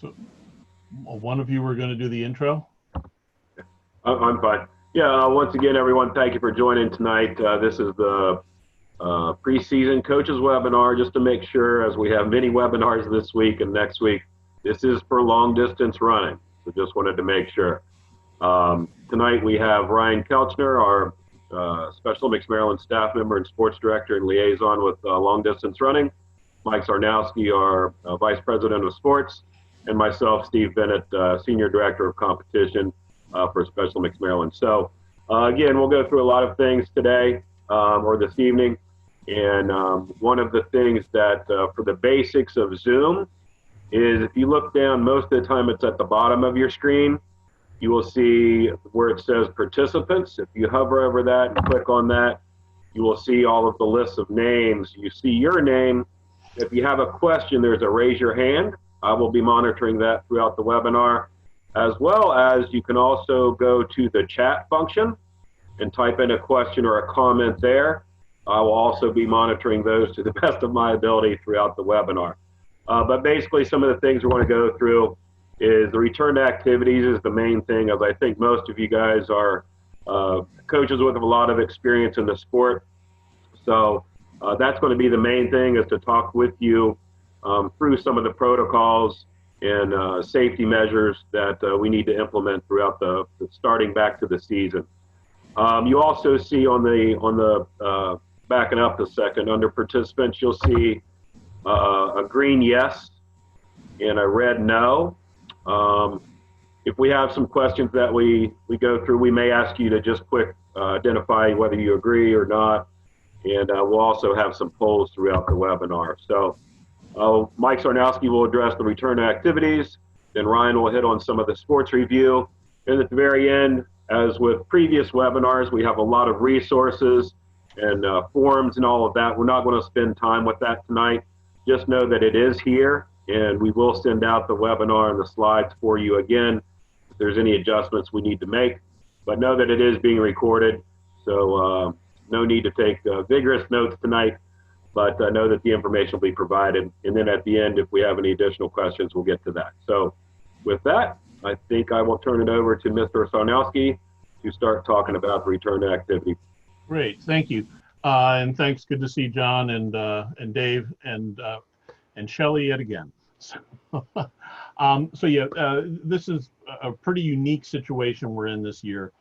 So one of you were going to do the intro? I'm fine. Yeah, once again, everyone, thank you for joining tonight. This is the preseason coaches webinar, just to make sure, as we have many webinars this week and next week, this is for long distance running. So just wanted to make sure. Tonight we have Ryan Kelchner, our Special Olympics Maryland staff member and sports director and liaison with long distance running. Mike Sarnowski, our vice president of sports, and myself, Steve Bennett, senior director of competition for Special Olympics Maryland. So again, we'll go through a lot of things today or this evening. And one of the things that for the basics of Zoom is, if you look down, most of the time it's at the bottom of your screen. You will see where it says participants. If you hover over that and click on that, you will see all of the lists of names. You see your name. If you have a question, there's a raise your hand. I will be monitoring that throughout the webinar, as well as you can also go to the chat function and type in a question or a comment there. I will also be monitoring those to the best of my ability throughout the webinar. But basically, some of the things we want to go through is the return to activities is the main thing, as I think most of you guys are coaches with a lot of experience in the sport. So that's going to be the main thing, is to talk with you through some of the protocols and safety measures that we need to implement throughout the starting back to the season. You also see on the backing up a second, under participants, you'll see a green yes and a red no. If we have some questions that we go through, we may ask you to just quick identify whether you agree or not, and we'll also have some polls throughout the webinar. So Mike Sarnowski will address the return to activities, then Ryan will hit on some of the sports review, and at the very end, as with previous webinars, we have a lot of resources and forms and all of that. We're not going to spend time with that tonight. Just know that it is here, and we will send out the webinar and the slides for you again if there's any adjustments we need to make. But know that it is being recorded, so no need to take vigorous notes tonight, but know that the information will be provided. And then at the end, if we have any additional questions, we'll get to that. So with that, I think I will turn it over to Mr. Sarnowski to start talking about the return to activity. Great, thank you. And thanks, good to see John and Dave and Shelley yet again. So, this is a pretty unique situation we're in this year.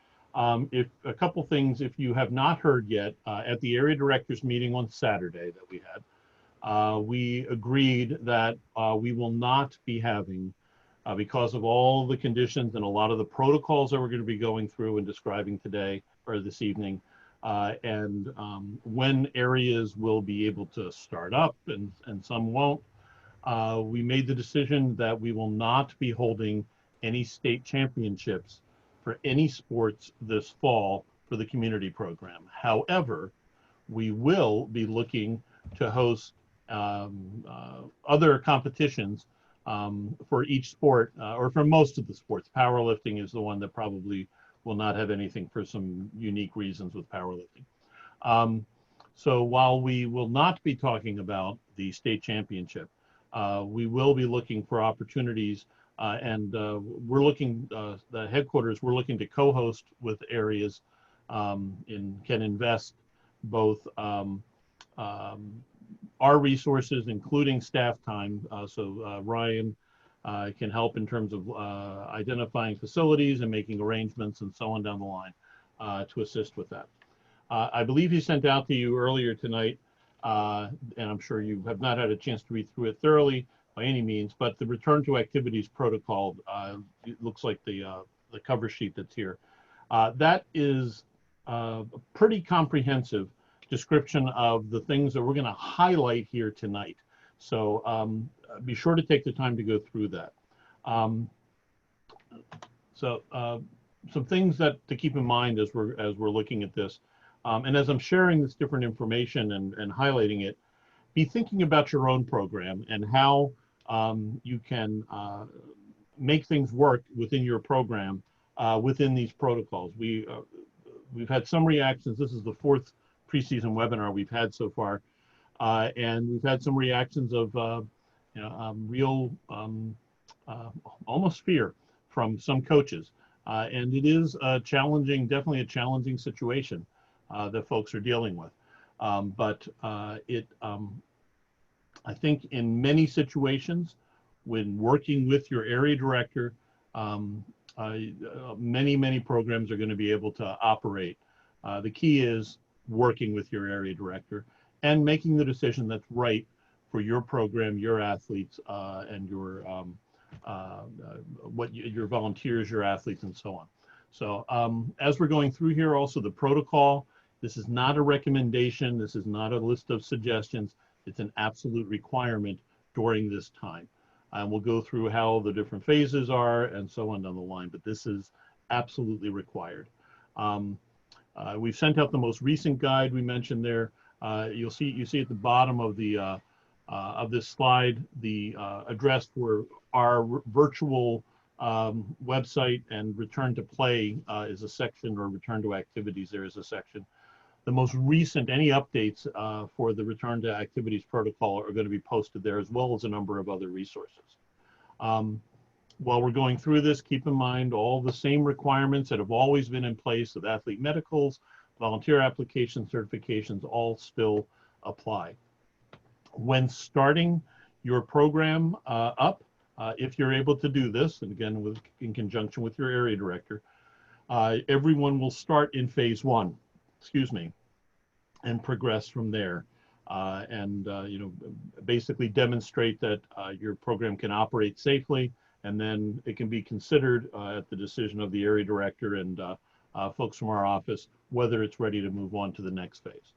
If a couple things, if you have not heard yet, at the area directors meeting on Saturday that we had, we agreed that we will not be having, because of all the conditions and a lot of the protocols that we're going to be going through and describing today or this evening, and when areas will be able to start up and some won't, we made the decision that we will not be holding any state championships for any sports this fall for the community program. However, we will be looking to host other competitions for each sport, or for most of the sports. Powerlifting is the one that probably will not have anything for some unique reasons with powerlifting. So while we will not be talking about the state championship, we will be looking for opportunities, and we're looking, the headquarters, we're looking to co-host with areas can invest both our resources, including staff time. So Ryan can help in terms of identifying facilities and making arrangements and so on down the line to assist with that. I believe he sent out to you earlier tonight, and I'm sure you have not had a chance to read through it thoroughly by any means, but the return to activities protocol, it looks like the cover sheet that's here. That is a pretty comprehensive description of the things that we're going to highlight here tonight. So be sure to take the time to go through that. Some things that to keep in mind as we're looking at this, and as I'm sharing this different information and highlighting it, be thinking about your own program and how you can make things work within your program within these protocols. We've had some reactions. This is the 4th preseason webinar we've had so far, and we've had some reactions of real almost fear from some coaches. And it is a challenging, definitely a challenging situation that folks are dealing with. I think in many situations, when working with your area director, many programs are going to be able to operate. The key is working with your area director and making the decision that's right for your program, your athletes, and your your volunteers, your athletes, and so on. So as we're going through here, also the protocol. This is not a recommendation. This is not a list of suggestions. It's an absolute requirement during this time. And we'll go through how the different phases are and so on down the line, but this is absolutely required. We've sent out the most recent guide we mentioned there. You see at the bottom of the of this slide the address for our virtual website, and return to play is a section, or return to activities there is a section. The most recent, any updates for the return to activities protocol are going to be posted there, as well as a number of other resources. While we're going through this, keep in mind all the same requirements that have always been in place with athlete medicals, volunteer application certifications, all still apply. When starting your program up, if you're able to do this, and again, in conjunction with your area director, everyone will start in phase 1. And progress from there, basically demonstrate that your program can operate safely, and then it can be considered at the decision of the area director and folks from our office whether it's ready to move on to the next phase.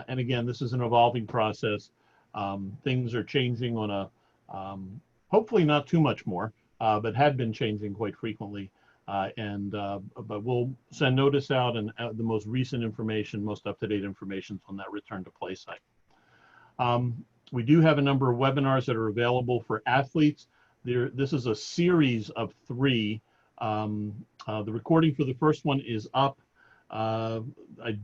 And again, this is an evolving process. Things are changing on a hopefully not too much more, but had been changing quite frequently. But we'll send notice out, and the most recent information, most up-to-date information on that return to play site. We do have a number of webinars that are available for athletes. This is a series of 3. The recording for the first one is up. I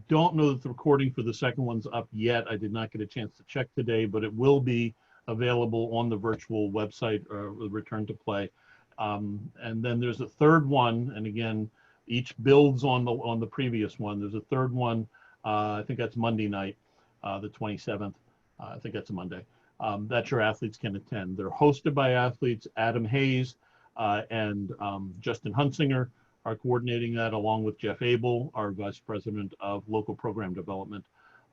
don't know that the recording for the second one's up yet. I did not get a chance to check today, but it will be available on the virtual website, return to play. And then there's a third one, and again, each builds on the previous one. There's a third one. I think that's Monday night, the 27th. I think that's a Monday. That your athletes can attend. They're hosted by athletes. Adam Hayes and Justin Hunsinger are coordinating that, along with Jeff Abel, our Vice President of Local Program Development.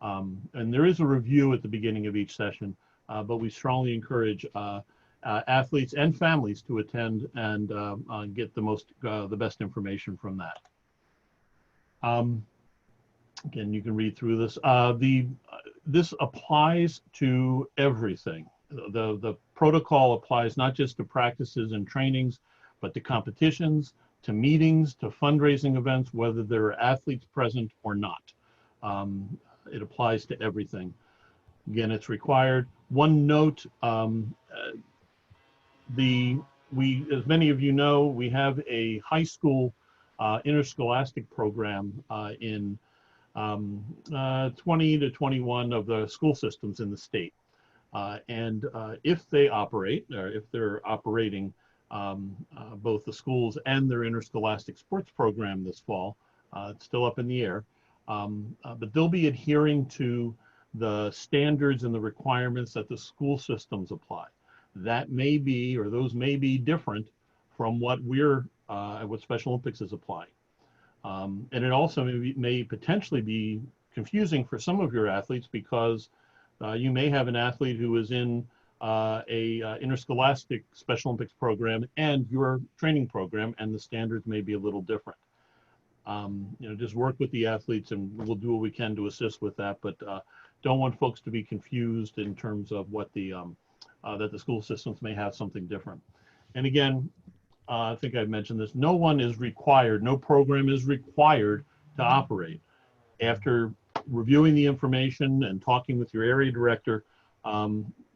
And there is a review at the beginning of each session, but we strongly encourage athletes and families to attend and get the best information from that. Again, you can read through this. This applies to everything. The protocol applies not just to practices and trainings, but to competitions, to meetings, to fundraising events, whether there are athletes present or not. It applies to everything. Again, it's required. One note, as many of you know, we have a high school interscholastic program in 20 to 21 of the school systems in the state. If they operate, or if they're operating both the schools and their interscholastic sports program this fall, it's still up in the air, but they'll be adhering to the standards and the requirements that the school systems apply. That may be, or those may be different from what what Special Olympics is applying. And it also may potentially be confusing for some of your athletes, because you may have an athlete who is in a interscholastic Special Olympics program and your training program, and the standards may be a little different. Just work with the athletes, and we'll do what we can to assist with that, but don't want folks to be confused in terms of what that the school systems may have something different. And again, I think I've mentioned this, no one is required, no program is required to operate. After reviewing the information and talking with your area director,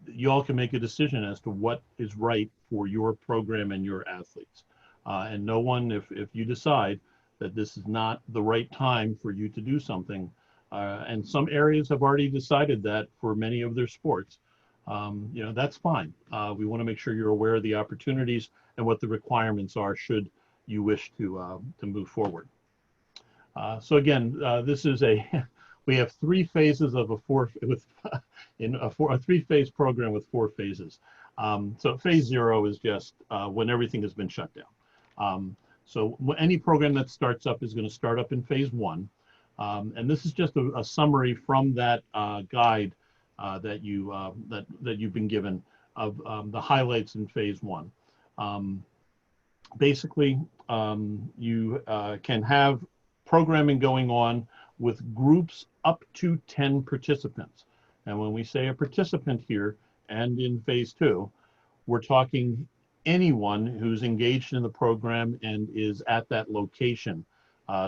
you all can make a decision as to what is right for your program and your athletes. And no one, if you decide that this is not the right time for you to do something, and some areas have already decided that for many of their sports, you know, that's fine. We want to make sure you're aware of the opportunities and what the requirements are should you wish to move forward. So again, this is a, we have 3 phases of a a 3-phase program with 4 phases. So phase 0 is just when everything has been shut down. So any program that starts up is going to start up in phase 1. And this is just a summary from that guide that you've been given of the highlights in phase 1. Basically, you can have programming going on with groups up to 10 participants. And when we say a participant here and in phase 2, we're talking anyone who's engaged in the program and is at that location.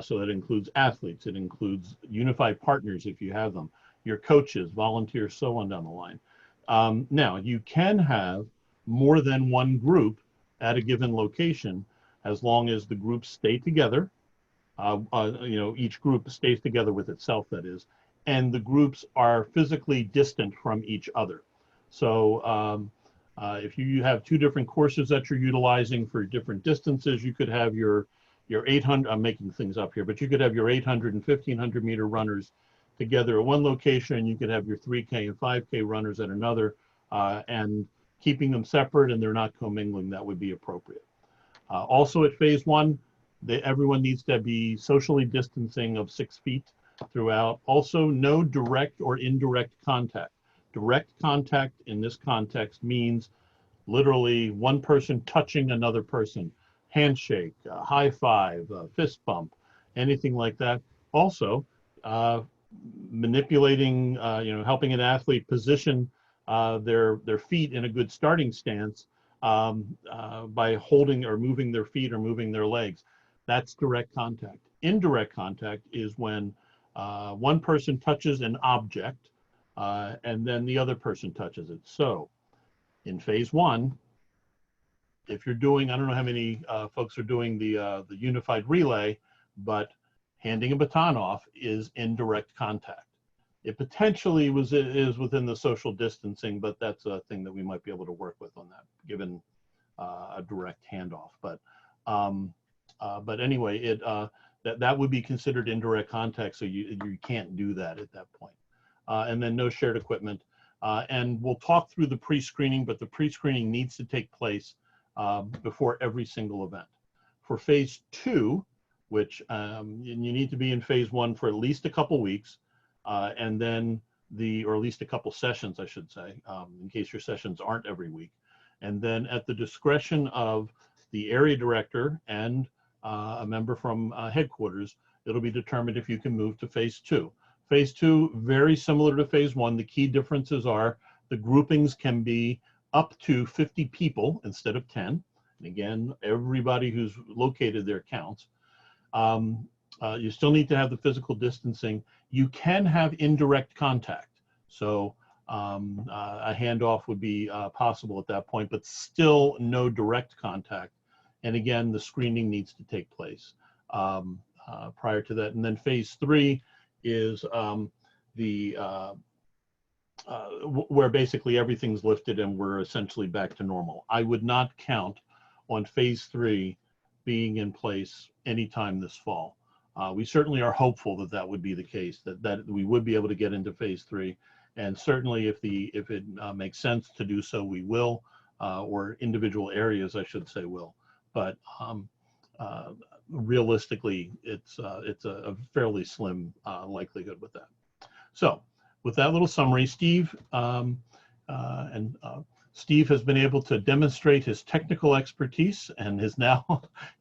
So that includes athletes, it includes unified partners if you have them, your coaches, volunteers, so on down the line. Now, you can have more than one group at a given location as long as the groups stay together. You know, each group stays together with itself, that is, and the groups are physically distant from each other. So if you have 2 different courses that you're utilizing for different distances, you could have your 800, I'm making things up here, but you could have your 800 and 1500 meter runners together at one location, and you could have your 3K and 5K runners at another, and keeping them separate and they're not commingling, that would be appropriate. Also at phase 1, everyone needs to be socially distancing of 6 feet throughout. Also, no direct or indirect contact. Direct contact in this context means literally one person touching another person, handshake, high five, fist bump, anything like that. Also, manipulating, you know, helping an athlete position their feet in a good starting stance by holding or moving their feet or moving their legs. That's direct contact. Indirect contact is when one person touches an object and then the other person touches it. So in phase 1, if you're doing, I don't know how many folks are doing the unified relay, but handing a baton off is indirect contact. It potentially is within the social distancing, but that's a thing that we might be able to work with on that, given a direct handoff. But anyway, that would be considered indirect contact, so you can't do that at that point. And then no shared equipment. And we'll talk through the pre-screening, but the pre-screening needs to take place before every single event. For phase 2, which you need to be in phase 1 for at least a couple weeks, and then or at least a couple sessions, I should say, in case your sessions aren't every week. And then at the discretion of the area director and a member from headquarters, it'll be determined if you can move to phase 2. Phase 2, very similar to phase 1. The key differences are the groupings can be up to 50 people instead of 10. And again, everybody who's located there counts. You still need to have the physical distancing. You can have indirect contact. So a handoff would be possible at that point, but still no direct contact. And again, the screening needs to take place prior to that. And then phase 3 is where basically everything's lifted and we're essentially back to normal. I would not count on phase 3 being in place anytime this fall. We certainly are hopeful that that would be the case, that we would be able to get into phase 3. And certainly if it makes sense to do so, we will, or individual areas, I should say, will. But realistically, it's a fairly slim likelihood with that. So with that little summary, Steve Steve has been able to demonstrate his technical expertise and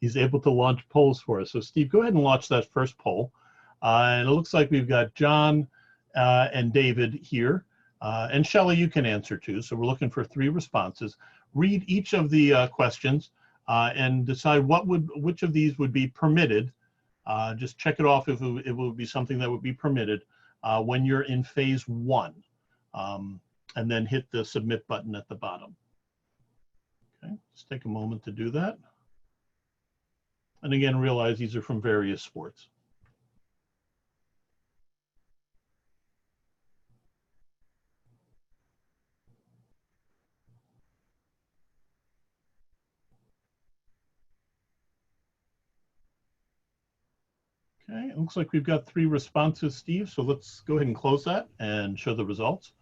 he's able to launch polls for us. So Steve, go ahead and launch that first poll. And it looks like we've got John and David here. And Shelley, you can answer too. So we're looking for 3 responses. Read each of the questions and decide which of these would be permitted. Just check it off if it would be something that would be permitted when you're in phase 1. And then hit the submit button at the bottom. Okay, let's take a moment to do that. And again, realize these are from various sports. Okay, it looks like we've got 3 responses, Steve. So let's go ahead and close that and show the results.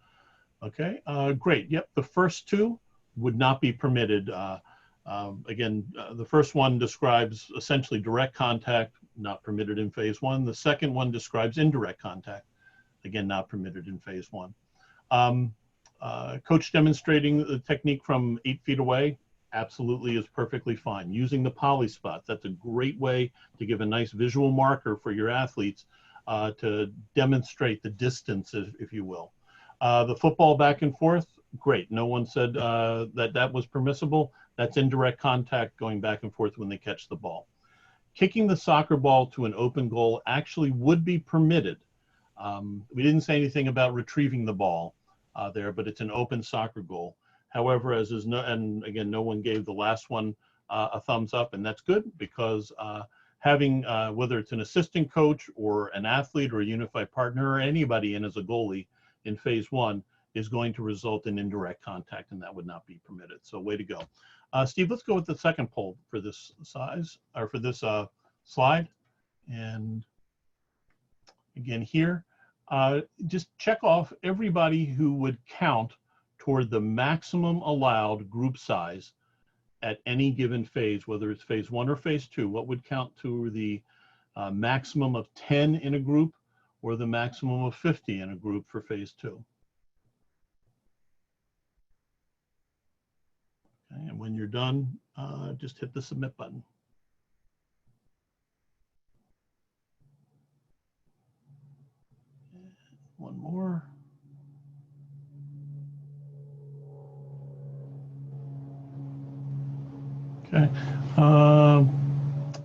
Okay, great. Yep, the first 2 would not be permitted. The first one describes essentially direct contact, not permitted in phase 1. The second one describes indirect contact, again, not permitted in phase 1. Coach demonstrating the technique from 8 feet away, absolutely is perfectly fine. Using the poly spots, that's a great way to give a nice visual marker for your athletes to demonstrate the distance, if you will. The football back and forth, great. No one said that was permissible. That's indirect contact going back and forth when they catch the ball. Kicking the soccer ball to an open goal actually would be permitted. We didn't say anything about retrieving the ball there, but it's an open soccer goal. However, no one gave the last one a thumbs up, and that's good because having, whether it's an assistant coach or an athlete or a unified partner or anybody in as a goalie in phase 1 is going to result in indirect contact, and that would not be permitted. So way to go. Steve, let's go with the second poll for this size, or for this slide. And again here, just check off everybody who would count toward the maximum allowed group size at any given phase, whether it's phase 1 or phase 2. What would count to the maximum of 10 in a group or the maximum of 50 in a group for phase 2? Okay, and when you're done, just hit the submit button. One more. Okay.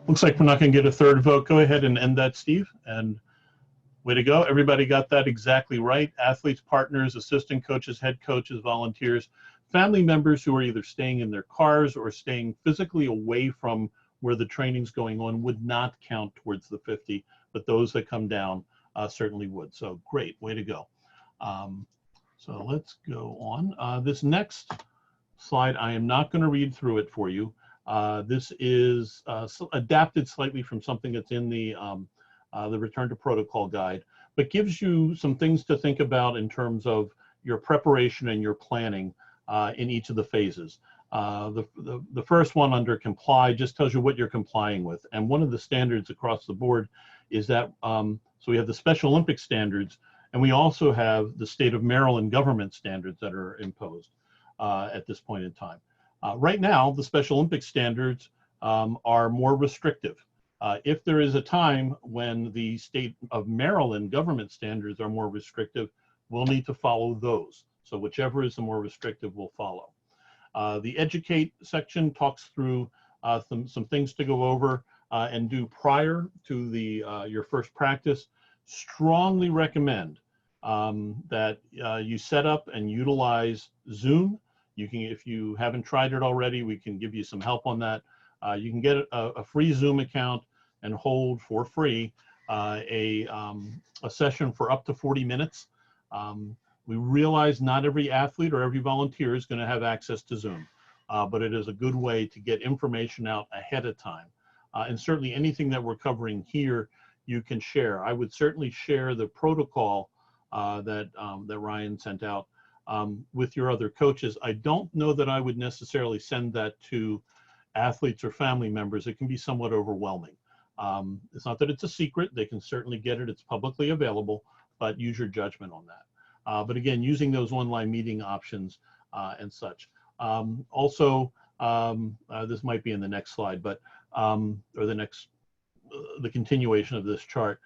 Looks like we're not going to get a third vote. Go ahead and end that, Steve. And way to go. Everybody got that exactly right. Athletes, partners, assistant coaches, head coaches, volunteers, family members who are either staying in their cars or staying physically away from where the training's going on would not count towards the 50, but those that come down certainly would. So great, way to go. So let's go on. This next slide, I am not going to read through it for you. This is adapted slightly from something that's in the Return to Protocol guide, but gives you some things to think about in terms of your preparation and your planning in each of the phases. The first one under comply just tells you what you're complying with. And one of the standards across the board is that, so we have the Special Olympics standards, and we also have the state of Maryland government standards that are imposed at this point in time. Right now, the Special Olympics standards are more restrictive. If there is a time when the state of Maryland government standards are more restrictive, we'll need to follow those. So whichever is the more restrictive, we'll follow. The educate section talks through some things to go over and do prior to your first practice. Strongly recommend that you set up and utilize Zoom. You can, if you haven't tried it already, we can give you some help on that. You can get a free Zoom account and hold for free a session for up to 40 minutes. We realize not every athlete or every volunteer is going to have access to Zoom, but it is a good way to get information out ahead of time. And certainly anything that we're covering here, you can share. I would certainly share the protocol that Ryan sent out with your other coaches. I don't know that I would necessarily send that to athletes or family members. It can be somewhat overwhelming. It's not that it's a secret. They can certainly get it. It's publicly available, but use your judgment on that. But again, using those online meeting options and such. Also, this might be in the next slide, but or the continuation of this chart.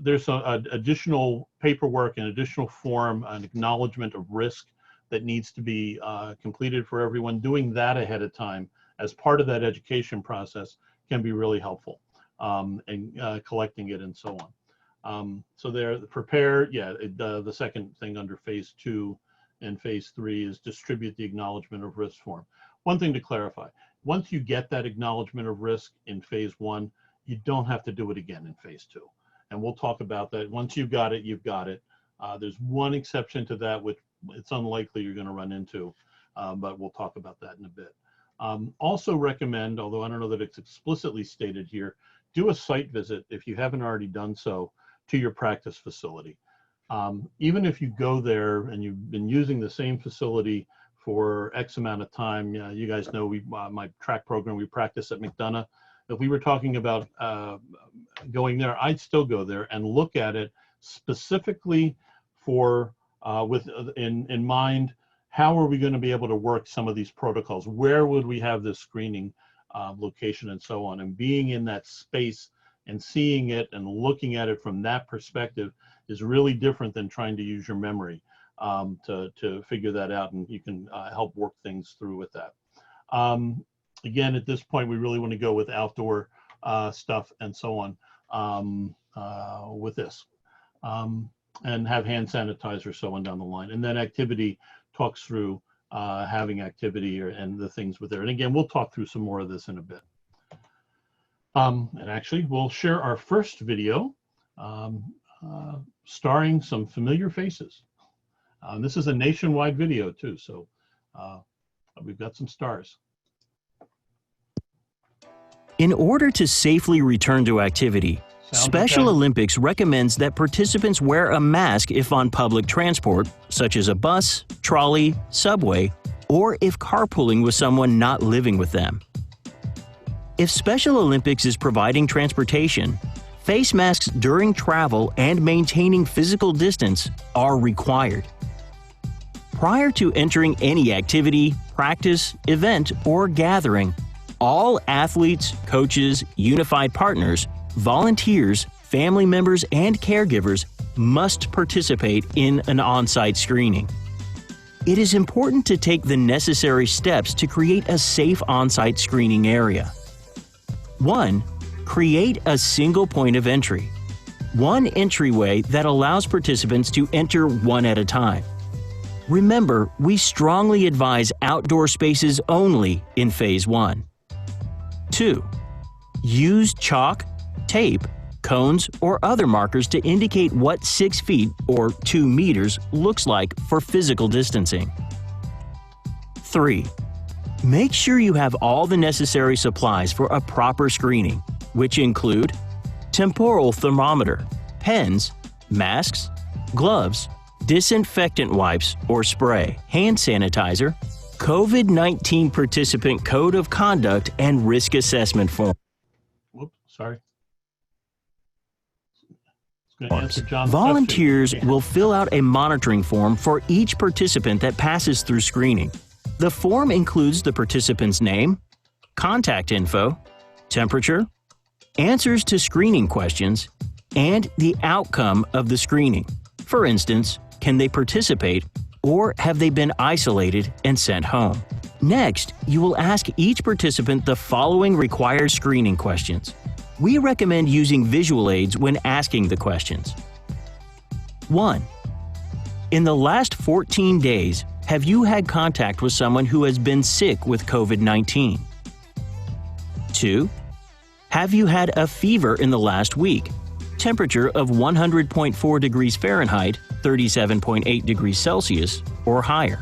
There's additional paperwork and additional form, an acknowledgement of risk that needs to be completed for everyone. Doing that ahead of time as part of that education process can be really helpful, and collecting it and so on. So there, prepare, yeah, the second thing under phase 2 and phase 3 is distribute the acknowledgement of risk form. One thing to clarify, once you get that acknowledgement of risk in phase 1, you don't have to do it again in phase 2. And we'll talk about that. Once you've got it, you've got it. There's one exception to that, which it's unlikely you're going to run into, but we'll talk about that in a bit. Also recommend, although I don't know that it's explicitly stated here, do a site visit if you haven't already done so to your practice facility. Even if you go there and you've been using the same facility for X amount of time, you guys know my track program, we practice at McDonough. If we were talking about going there, I'd still go there and look at it specifically for in mind, how are we going to be able to work some of these protocols? Where would we have this screening location and so on? And being in that space and seeing it and looking at it from that perspective is really different than trying to use your memory to figure that out, and you can help work things through with that. Again, at this point, we really want to go with outdoor stuff and so on with this, and have hand sanitizer, so on down the line. And then activity talks through having activity and the things with there. And again, we'll talk through some more of this in a bit. And actually, we'll share our first video starring some familiar faces. This is a nationwide video too, so we've got some stars. In order to safely return to activity, Special Olympics recommends that participants wear a mask if on public transport, such as a bus, trolley, subway, or if carpooling with someone not living with them. If Special Olympics is providing transportation, face masks during travel and maintaining physical distance are required. Prior to entering any activity, practice, event, or gathering, all athletes, coaches, unified partners, volunteers, family members, and caregivers must participate in an on-site screening. It is important to take the necessary steps to create a safe on-site screening area. 1. Create a single point of entry. One entryway that allows participants to enter one at a time. Remember, we strongly advise outdoor spaces only in Phase 1. 2. Use chalk, tape, cones, or other markers to indicate what 6 feet or 2 meters looks like for physical distancing. 3. Make sure you have all the necessary supplies for a proper screening, which include temporal thermometer, pens, masks, gloves, disinfectant wipes or spray, hand sanitizer, COVID-19 participant code of conduct and risk assessment form. Whoops, sorry. Answer John's Volunteers will fill out a monitoring form for each participant that passes through screening. The form includes the participant's name, contact info, temperature, answers to screening questions, and the outcome of the screening. For instance, can they participate, or have they been isolated and sent home? Next, you will ask each participant the following required screening questions. We recommend using visual aids when asking the questions. 1. In the last 14 days, have you had contact with someone who has been sick with COVID-19? 2. Have you had a fever in the last week? Temperature of 100.4 degrees Fahrenheit, 37.8 degrees Celsius, or higher.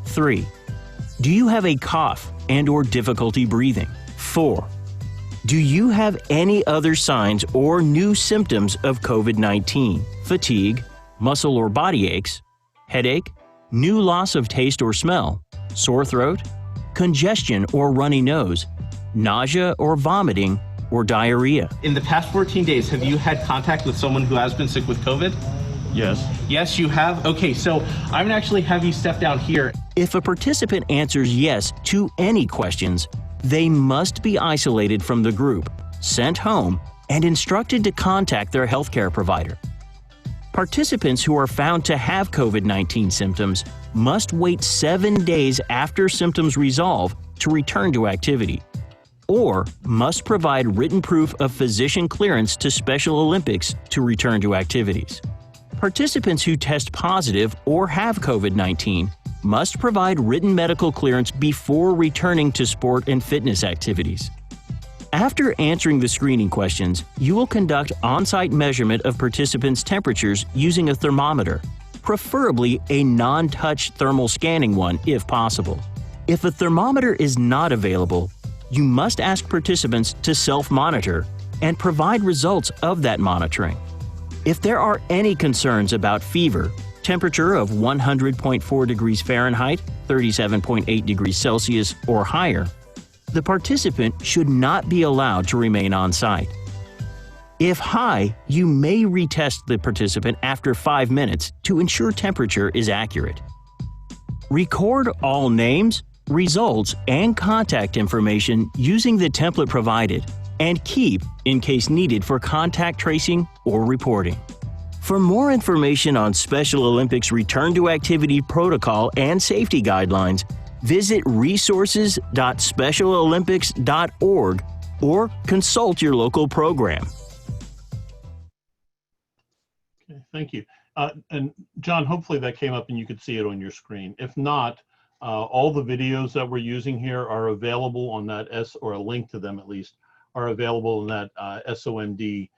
3. Do you have a cough and/or difficulty breathing? 4. Do you have any other signs or new symptoms of COVID-19? Fatigue, muscle or body aches, headache, new loss of taste or smell, sore throat, congestion or runny nose, nausea or vomiting, or diarrhea. In the past 14 days, have you had contact with someone who has been sick with COVID? Yes. Yes, you have? Okay, so I'm gonna actually have you step down here. If a participant answers yes to any questions, they must be isolated from the group, sent home, and instructed to contact their healthcare provider. Participants who are found to have COVID-19 symptoms must wait 7 days after symptoms resolve to return to activity, or must provide written proof of physician clearance to Special Olympics to return to activities. Participants who test positive or have COVID-19 must provide written medical clearance before returning to sport and fitness activities. After answering the screening questions, you will conduct on-site measurement of participants' temperatures using a thermometer, preferably a non-touch thermal scanning one if possible. If a thermometer is not available, you must ask participants to self-monitor and provide results of that monitoring. If there are any concerns about fever, temperature of 100.4 degrees Fahrenheit, 37.8 degrees Celsius or higher, the participant should not be allowed to remain on site. If high, you may retest the participant after 5 minutes to ensure temperature is accurate. Record all names, results, and contact information using the template provided, and keep in case needed for contact tracing or reporting. For more information on Special Olympics Return to Activity protocol and safety guidelines, visit resources.specialolympics.org or consult your local program. Okay, thank you. And John, hopefully that came up and you could see it on your screen. If not, all the videos that we're using here are available on that or a link to them at least, are available in that SOMD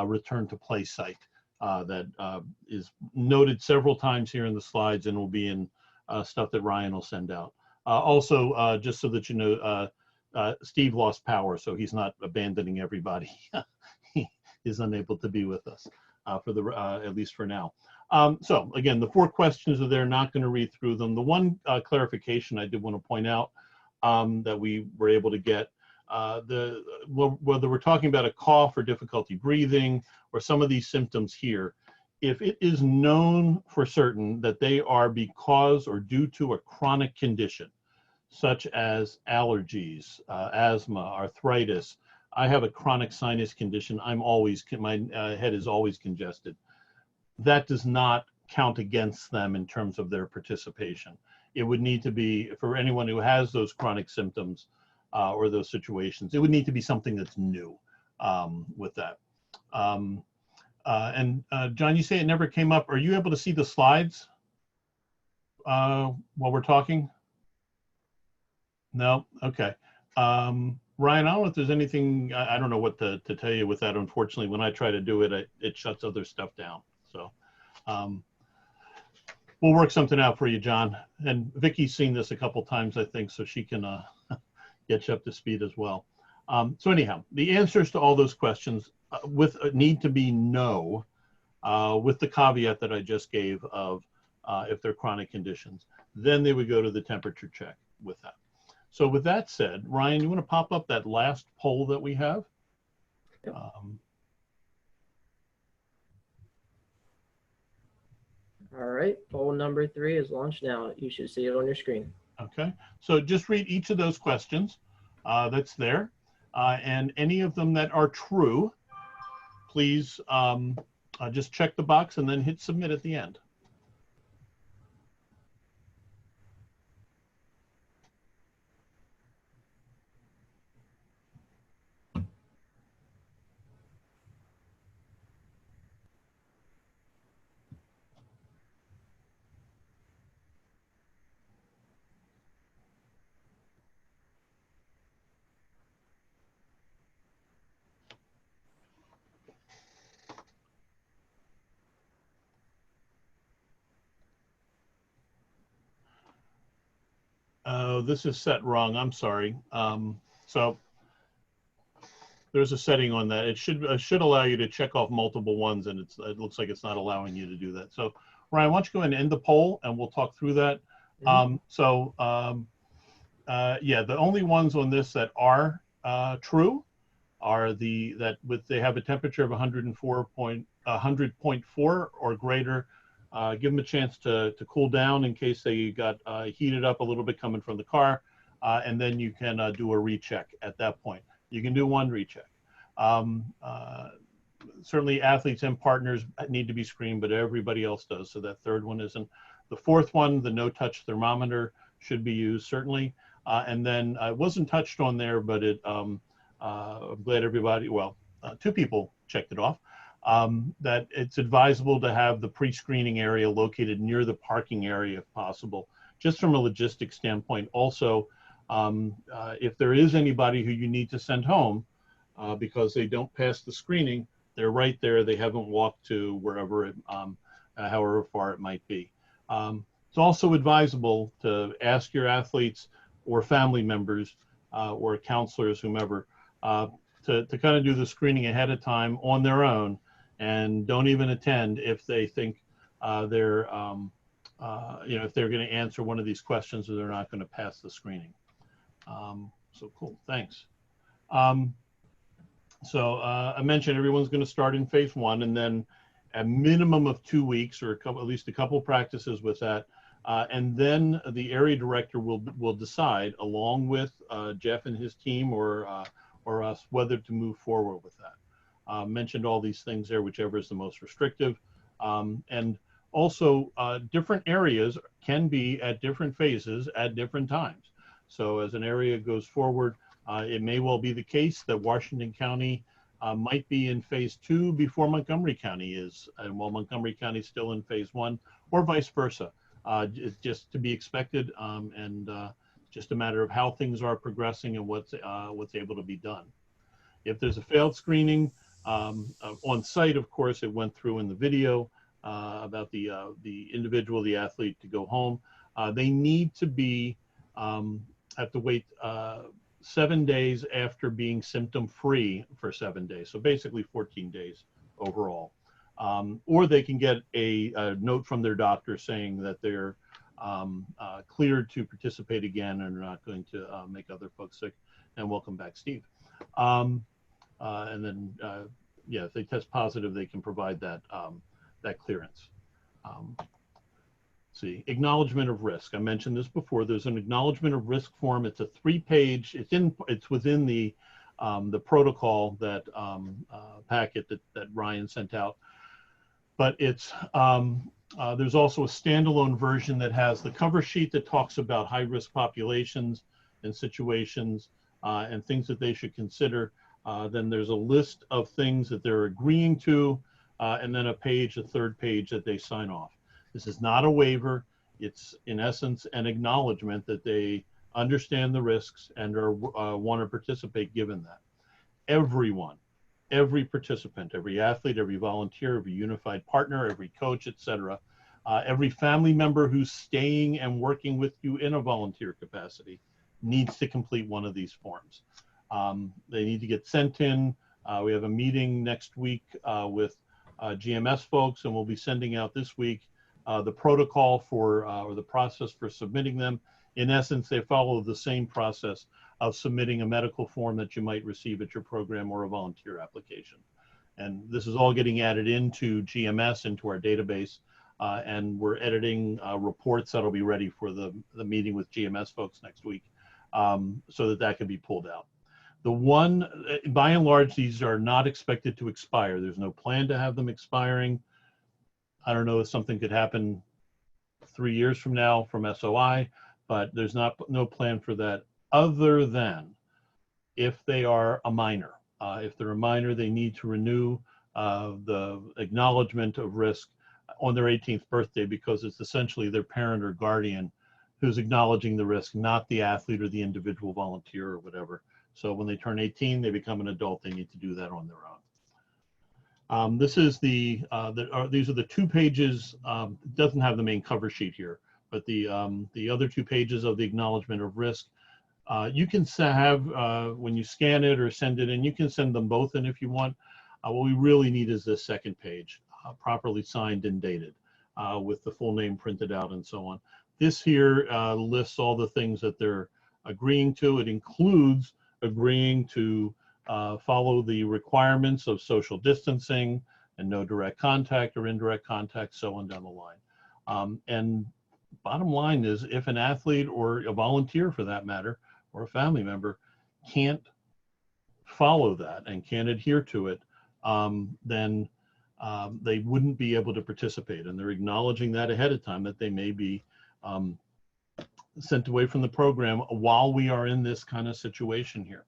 Return to Play site that is noted several times here in the slides and will be in stuff that Ryan will send out. Also, just so that you know, Steve lost power, so he's not abandoning everybody. He is unable to be with us for the at least for now. So again, the 4 questions are there. Not going to read through them. The one clarification I did want to point out that we were able to get, whether we're talking about a cough or difficulty breathing or some of these symptoms here, if it is known for certain that they are because or due to a chronic condition, such as allergies, asthma, arthritis. I have a chronic sinus condition. My head is always congested. That does not count against them in terms of their participation. It would need to be, for anyone who has those chronic symptoms or those situations, it would need to be something that's new with that. And John, you say it never came up. Are you able to see the slides while we're talking? No? Okay. Ryan, I don't know if there's anything, I don't know what to tell you with that. Unfortunately, when I try to do it, it shuts other stuff down. So we'll work something out for you, John. And Vicky's seen this a couple times, I think, so she can get you up to speed as well. So anyhow, the answers to all those questions need to be no, with the caveat that I just gave of if they're chronic conditions. Then they would go to the temperature check with that. So with that said, Ryan, you want to pop up that last poll that we have? Yep. All right, poll number 3 is launched now. You should see it on your screen. Okay, so just read each of those questions that's there. And any of them that are true, please just check the box and then hit submit at the end. This is set wrong. I'm sorry. So there's a setting on that. It should allow you to check off multiple ones, and it looks like it's not allowing you to do that. So Ryan, why don't you go ahead and end the poll, and we'll talk through that. Yeah, the only ones on this that are true are they have a temperature of 100.4 or greater. Give them a chance to cool down in case they got heated up a little bit coming from the car, and then you can do a recheck at that point. You can do one recheck. Certainly athletes and partners need to be screened, but everybody else does, so that third one isn't. The fourth one, the no-touch thermometer, should be used, certainly. And then it wasn't touched on there, but I'm glad everybody, well, 2 people checked it off. That it's advisable to have the pre-screening area located near the parking area if possible, just from a logistics standpoint. Also, if there is anybody who you need to send home because they don't pass the screening, they're right there. They haven't walked to wherever, however far it might be. It's also advisable to ask your athletes or family members or counselors, whomever, to kind of do the screening ahead of time on their own, and don't even attend if they think they're, if they're going to answer one of these questions or they're not going to pass the screening. So cool, thanks. So I mentioned everyone's going to start in phase 1, and then a minimum of 2 weeks or at least a couple practices with that. And then the area director will decide, along with Jeff and his team or us, whether to move forward with that. Mentioned all these things there, whichever is the most restrictive. And also different areas can be at different phases at different times. So as an area goes forward, it may well be the case that Washington County might be in phase 2 before Montgomery County is, and while Montgomery County is still in phase 1, or vice versa. It's just to be expected, and just a matter of how things are progressing and what's able to be done. If there's a failed screening on site, of course, it went through in the video about the individual, the athlete, to go home. They need to be have to wait 7 days after being symptom-free for 7 days. So basically 14 days overall. Or they can get a note from their doctor saying that they're cleared to participate again and are not going to make other folks sick. And welcome back, Steve. And then, yeah, if they test positive, they can provide that, that clearance. See, acknowledgement of risk. I mentioned this before. There's an acknowledgement of risk form. It's a 3-page. It's within the protocol that packet that Ryan sent out. But it's there's also a standalone version that has the cover sheet that talks about high-risk populations and situations and things that they should consider. Then there's a list of things that they're agreeing to, and then a third page that they sign off. This is not a waiver. It's in essence an acknowledgement that they understand the risks and are want to participate given that. Everyone, every participant, every athlete, every volunteer, every unified partner, every coach, etc., every family member who's staying and working with you in a volunteer capacity needs to complete one of these forms. They need to get sent in. We have a meeting next week with GMS folks, and we'll be sending out this week the protocol for, or the process for submitting them. In essence, they follow the same process of submitting a medical form that you might receive at your program or a volunteer application. And this is all getting added into GMS, into our database, and we're editing reports that'll be ready for the meeting with GMS folks next week, so that can be pulled out. By and large, these are not expected to expire. There's no plan to have them expiring. I don't know if something could happen 3 years from now from SOI, but there's no plan for that, other than if they are a minor. If they're a minor, they need to renew the acknowledgement of risk on their 18th birthday, because it's essentially their parent or guardian who's acknowledging the risk, not the athlete or the individual volunteer or whatever. So when they turn 18, they become an adult, they need to do that on their own. This is these are the 2 pages. It doesn't have the main cover sheet here, but the other 2 pages of the acknowledgement of risk. You can have, when you scan it or send it in, you can send them both in if you want. What we really need is this second page, properly signed and dated, with the full name printed out and so on. This here lists all the things that they're agreeing to. It includes agreeing to follow the requirements of social distancing and no direct contact or indirect contact, so on down the line. And bottom line is, if an athlete or a volunteer for that matter, or a family member, can't follow that and can't adhere to it, then they wouldn't be able to participate. And they're acknowledging that ahead of time, that they may be sent away from the program while we are in this kind of situation here.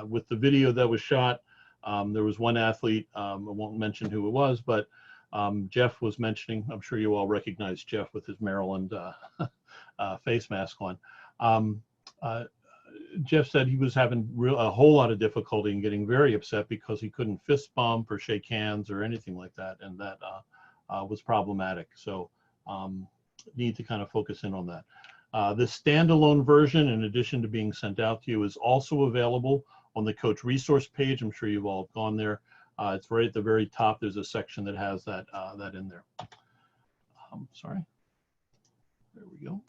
With the video that was shot, there was one athlete, I won't mention who it was, but Jeff was mentioning, I'm sure you all recognize Jeff with his Maryland face mask on. Jeff said he was having a whole lot of difficulty and getting very upset because he couldn't fist bump or shake hands or anything like that, and that was problematic. So need to kind of focus in on that. The standalone version, in addition to being sent out to you, is also available on the coach resource page. I'm sure you've all gone there. It's right at the very top. There's a section that has that in there. Sorry. There we go.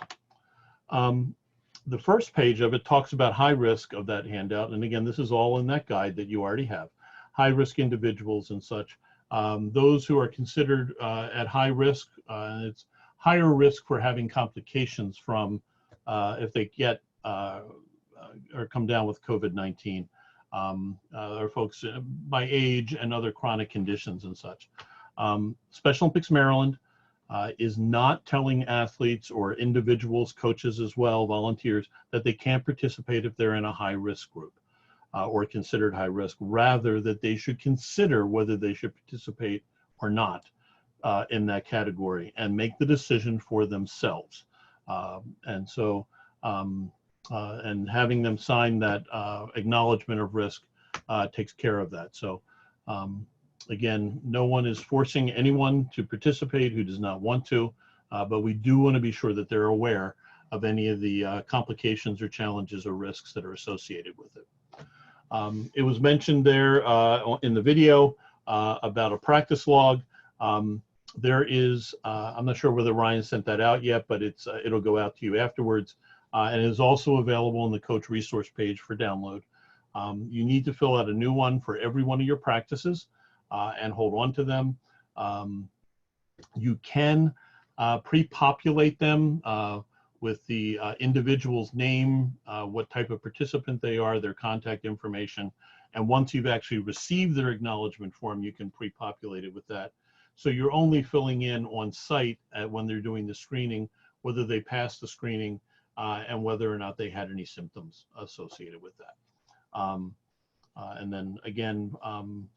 The first page of it talks about high risk of that handout. And again, this is all in that guide that you already have. High risk individuals and such. Those who are considered at high risk, it's higher risk for having complications from if they get or come down with COVID-19, or folks by age and other chronic conditions and such. Special Olympics Maryland is not telling athletes or individuals, coaches as well, volunteers, that they can't participate if they're in a high risk group or considered high risk, rather that they should consider whether they should participate or not in that category and make the decision for themselves. And so, and having them sign that acknowledgement of risk takes care of that. So again, no one is forcing anyone to participate who does not want to, but we do want to be sure that they're aware of any of the complications or challenges or risks that are associated with it. It was mentioned there in the video about a practice log. There is, I'm not sure whether Ryan sent that out yet, but it'll go out to you afterwards. And it is also available on the coach resource page for download. You need to fill out a new one for every one of your practices and hold on to them. You can pre-populate them with the individual's name, what type of participant they are, their contact information. And once you've actually received their acknowledgement form, you can pre-populate it with that. So you're only filling in on site when they're doing the screening, whether they passed the screening and whether or not they had any symptoms associated with that. And then again, I'm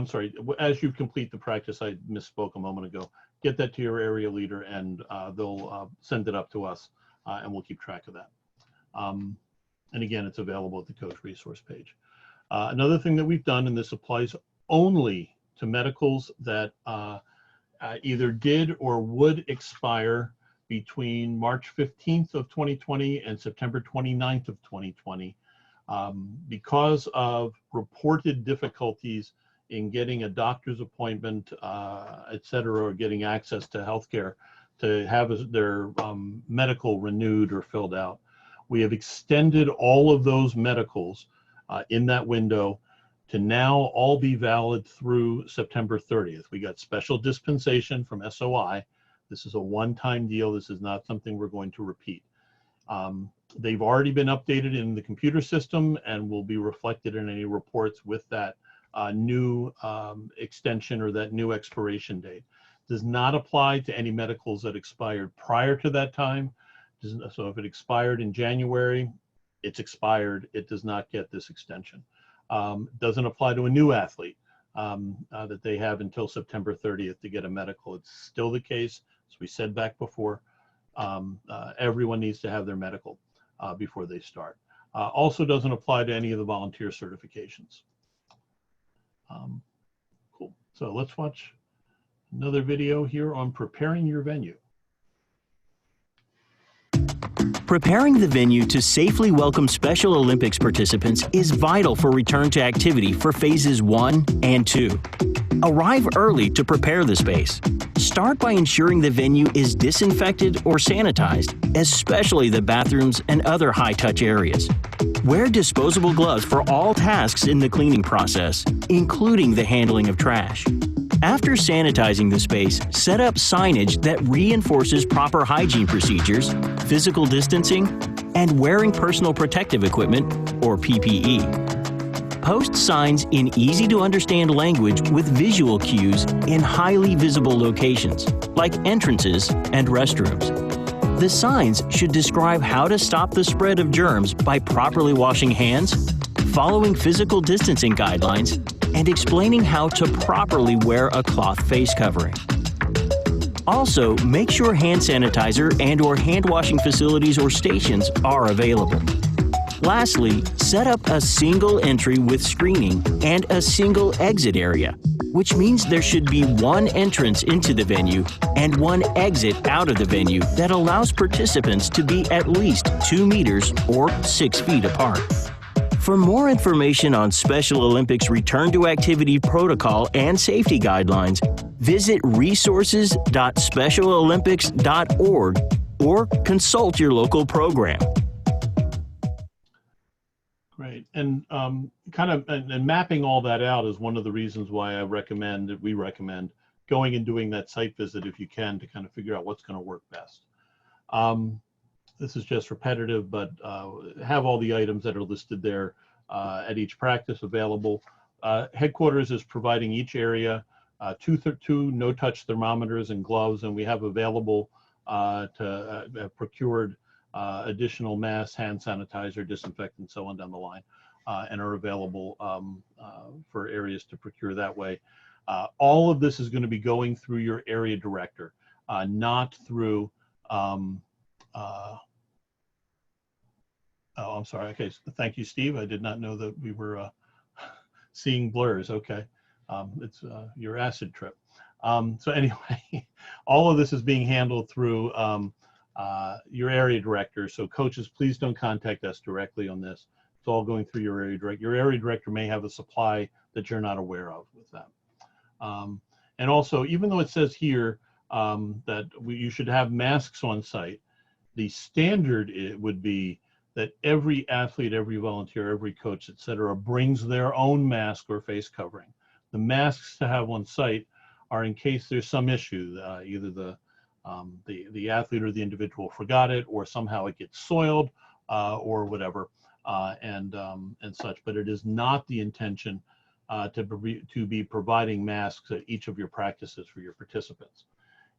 sorry, as you complete the practice, I misspoke a moment ago, get that to your area leader and they'll send it up to us and we'll keep track of that. And again, it's available at the coach resource page. Another thing that we've done, and this applies only to medicals that either did or would expire between March 15th of 2020 and September 29th of 2020, because of reported difficulties in getting a doctor's appointment, et cetera, or getting access to healthcare to have their medical renewed or filled out. We have extended all of those medicals in that window to now all be valid through September 30th. We got special dispensation from SOI. This is a one-time deal. This is not something we're going to repeat. They've already been updated in the computer system and will be reflected in any reports with that new extension or that new expiration date. Does not apply to any medicals that expired prior to that time. So if it expired in January, it's expired. It does not get this extension. Doesn't apply to a new athlete that they have until September 30th to get a medical. It's still the case, as we said back before, everyone needs to have their medical before they start. Also doesn't apply to any of the volunteer certifications. Cool. So let's watch another video here on preparing your venue. Preparing the venue to safely welcome Special Olympics participants is vital for return to activity for phases 1 and 2. Arrive early to prepare the space. Start by ensuring the venue is disinfected or sanitized, especially the bathrooms and other high-touch areas. Wear disposable gloves for all tasks in the cleaning process, including the handling of trash. After sanitizing the space, set up signage that reinforces proper hygiene procedures, physical distancing, and wearing personal protective equipment, or PPE. Post signs in easy-to-understand language with visual cues in highly visible locations, like entrances and restrooms. The signs should describe how to stop the spread of germs by properly washing hands, following physical distancing guidelines, and explaining how to properly wear a cloth face covering. Also, make sure hand sanitizer and/or hand washing facilities or stations are available. Lastly, set up a single entry with screening and a single exit area. which means there should be one entrance into the venue and one exit out of the venue that allows participants to be at least 2 meters or 6 feet apart. For more information on Special Olympics Return to Activity protocol and safety guidelines, visit resources.specialolympics.org or consult your local program. Great. And and mapping all that out is one of the reasons why we recommend going and doing that site visit if you can, to kind of figure out what's going to work best. This is just repetitive, but have all the items that are listed there at each practice available. Headquarters is providing each area two no-touch thermometers and gloves, and we have available procured additional masks, hand sanitizer, disinfectant, so on down the line, and are available for areas to procure that way. All of this is going to be going through your area director, not through oh, I'm sorry. Okay, thank you, Steve. I did not know that we were seeing blurs. Okay, it's your acid trip. So anyway, all of this is being handled through your area director. So coaches, please don't contact us directly on this. It's all going through your area director. Your area director may have a supply that you're not aware of with them. And also, even though it says here that you should have masks on site, the standard would be that every athlete, every volunteer, every coach, et cetera, brings their own mask or face covering. The masks to have on site are in case there's some issue, either the athlete or the individual forgot it, or somehow it gets soiled, or whatever, and such. But it is not the intention to be providing masks at each of your practices for your participants.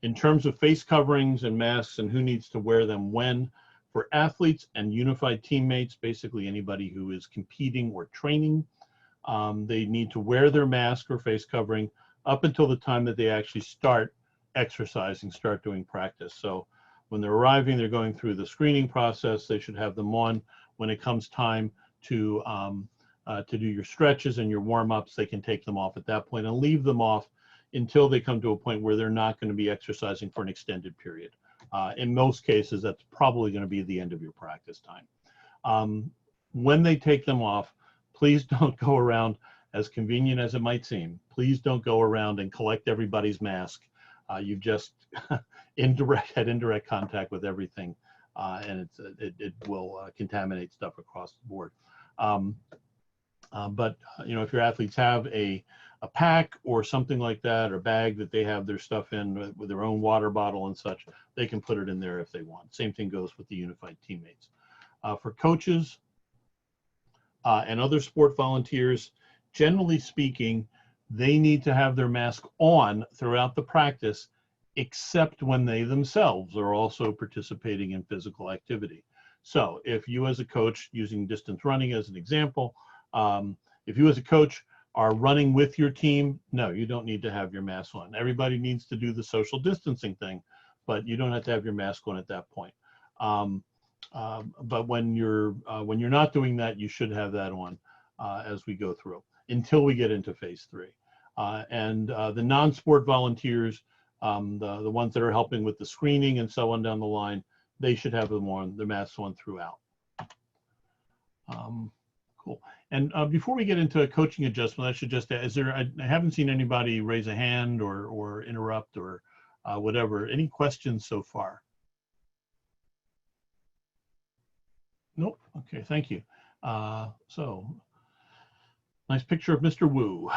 In terms of face coverings and masks and who needs to wear them when, for athletes and unified teammates, basically anybody who is competing or training, they need to wear their mask or face covering up until the time that they actually start exercising, start doing practice. So when they're arriving, they're going through the screening process. They should have them on. When it comes time to do your stretches and your warm-ups, they can take them off at that point and leave them off until they come to a point where they're not going to be exercising for an extended period. In most cases, that's probably going to be the end of your practice time. When they take them off, please don't go around, as convenient as it might seem, please don't go around and collect everybody's mask. You've just had indirect contact with everything, and it will contaminate stuff across the board. But if your athletes have a pack or something like that, or bag that they have their stuff in with their own water bottle and such, they can put it in there if they want. Same thing goes with the unified teammates. For coaches and other sport volunteers, generally speaking, they need to have their mask on throughout the practice, except when they themselves are also participating in physical activity. So if you as a coach, using distance running as an example, if you as a coach are running with your team, no, you don't need to have your mask on. Everybody needs to do the social distancing thing, but you don't have to have your mask on at that point. But when you're not doing that, you should have that on as we go through until we get into phase 3. And the non-sport volunteers, the ones that are helping with the screening and so on down the line, they should have them on, their masks on throughout. Cool. And before we get into a coaching adjustment, I should just add, I haven't seen anybody raise a hand or interrupt or whatever. Any questions so far? Nope. Okay, thank you. So, nice picture of Mr. Wu.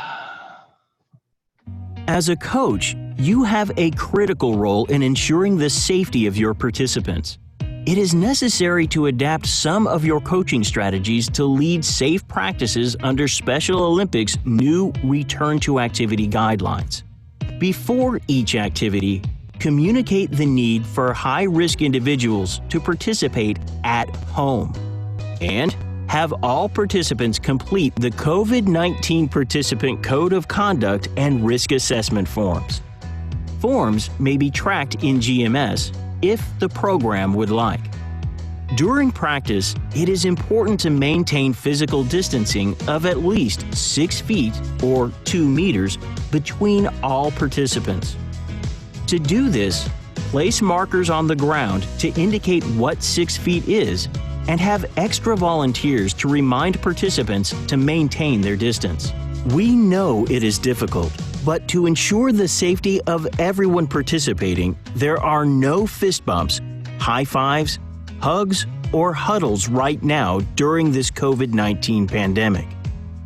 As a coach, you have a critical role in ensuring the safety of your participants. It is necessary to adapt some of your coaching strategies to lead safe practices under Special Olympics' new Return to Activity guidelines. Before each activity, communicate the need for high-risk individuals to participate at home. And have all participants complete the COVID-19 Participant Code of Conduct and Risk Assessment forms. Forms may be tracked in GMS if the program would like. During practice, it is important to maintain physical distancing of at least 6 feet or 2 meters between all participants. To do this, place markers on the ground to indicate what 6 feet is and have extra volunteers to remind participants to maintain their distance. We know it is difficult, but to ensure the safety of everyone participating, there are no fist bumps, high fives, hugs, or huddles right now during this COVID-19 pandemic.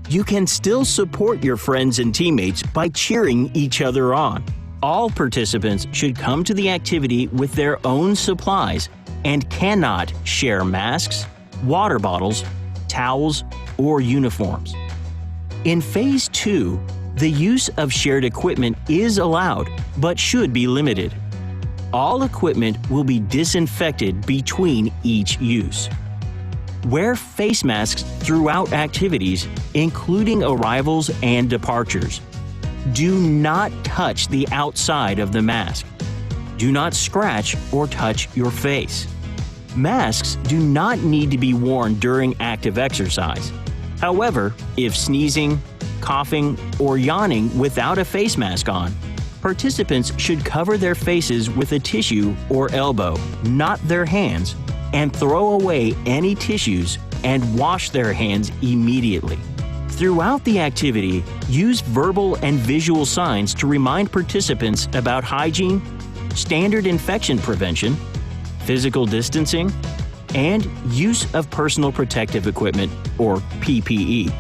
You can still support your friends and teammates by cheering each other on. All participants should come to the activity with their own supplies and cannot share masks, water bottles, towels, or uniforms. In Phase 2, the use of shared equipment is allowed, but should be limited. All equipment will be disinfected between each use. Wear face masks throughout activities, including arrivals and departures. Do not touch the outside of the mask. Do not scratch or touch your face. Masks do not need to be worn during active exercise. However, if sneezing, coughing, or yawning without a face mask on, participants should cover their faces with a tissue or elbow, not their hands, and throw away any tissues and wash their hands immediately. Throughout the activity, use verbal and visual signs to remind participants about hygiene, standard infection prevention, physical distancing, and use of personal protective equipment, or PPE.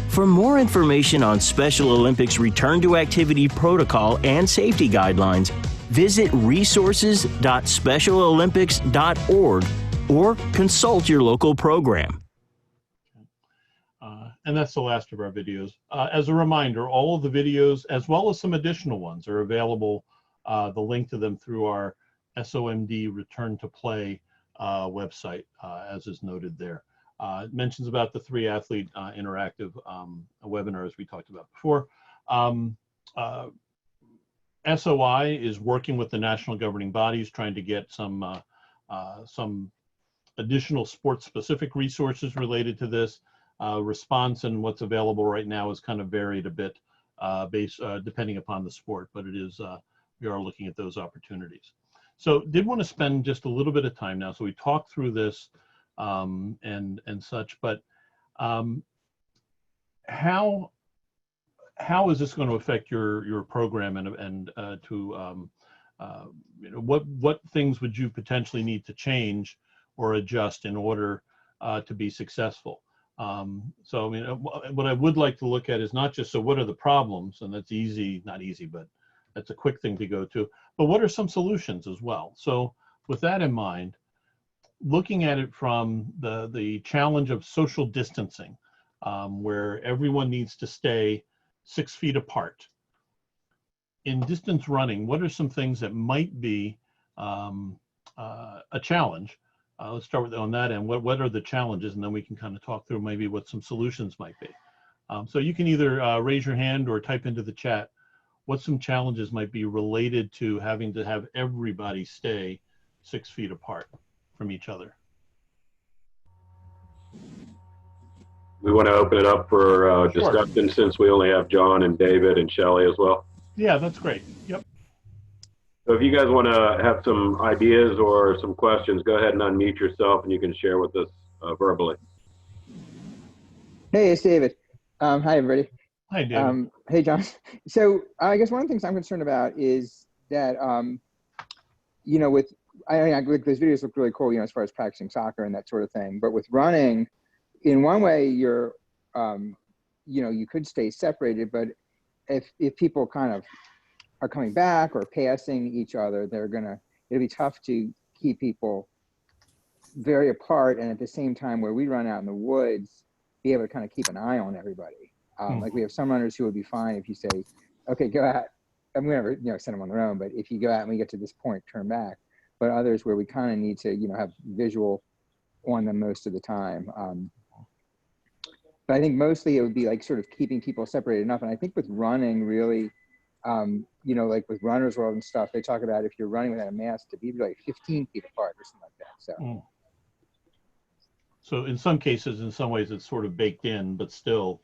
For more information on Special Olympics Return to Activity protocol and safety guidelines, visit resources.specialolympics.org or consult your local program. And that's the last of our videos. As a reminder, all of the videos, as well as some additional ones, are available, the link to them through our SOMD Return to Play website, as is noted there. It mentions about the 3 athlete interactive webinars we talked about before. SOI is working with the national governing bodies, trying to get some additional sports-specific resources related to this. Response and what's available right now is kind of varied a bit depending upon the sport, but it is we are looking at those opportunities. So did want to spend just a little bit of time now. So we talked through this and such, but how is this going to affect your program and you know, what things would you potentially need to change or adjust in order to be successful? So I mean, what I would like to look at is not just, so what are the problems, and that's easy, not easy, but that's a quick thing to go to, but what are some solutions as well? So with that in mind, looking at it from the challenge of social distancing, where everyone needs to stay 6 feet apart. In distance running, what are some things that might be a challenge? Let's start with on that end. What are the challenges, and then we can kind of talk through maybe what some solutions might be. So you can either raise your hand or type into the chat what some challenges might be related to having to have everybody stay 6 feet apart from each other. We want to open it up for Sure. discussion, since we only have John and David and Shelley as well. Yeah, that's great. Yep. So if you guys want to have some ideas or some questions, go ahead and unmute yourself and you can share with us verbally. Hey, it's David. Hi, everybody. Hi, David. Hey, John. So I guess one of the things I'm concerned about is that, you know, like those videos look really cool, you know, as far as practicing soccer and that sort of thing. But with running, in one way, you're, you know, you could stay separated, but if people kind of are coming back or passing each other, it'll be tough to keep people very apart. And at the same time, where we run out in the woods, be able to kind of keep an eye on everybody. Like we have some runners who would be fine if you say, okay, go out. I'm never, you know, send them on their own, but if you go out and we get to this point, turn back. But others where we kind of need to, you know, have visual on them most of the time. But I think mostly it would be like sort of keeping people separated enough. And I think with running really, you know, like with Runner's World and stuff, they talk about if you're running without a mask to be like 15 feet apart or something like that. So So in some cases, in some ways, it's sort of baked in, but still,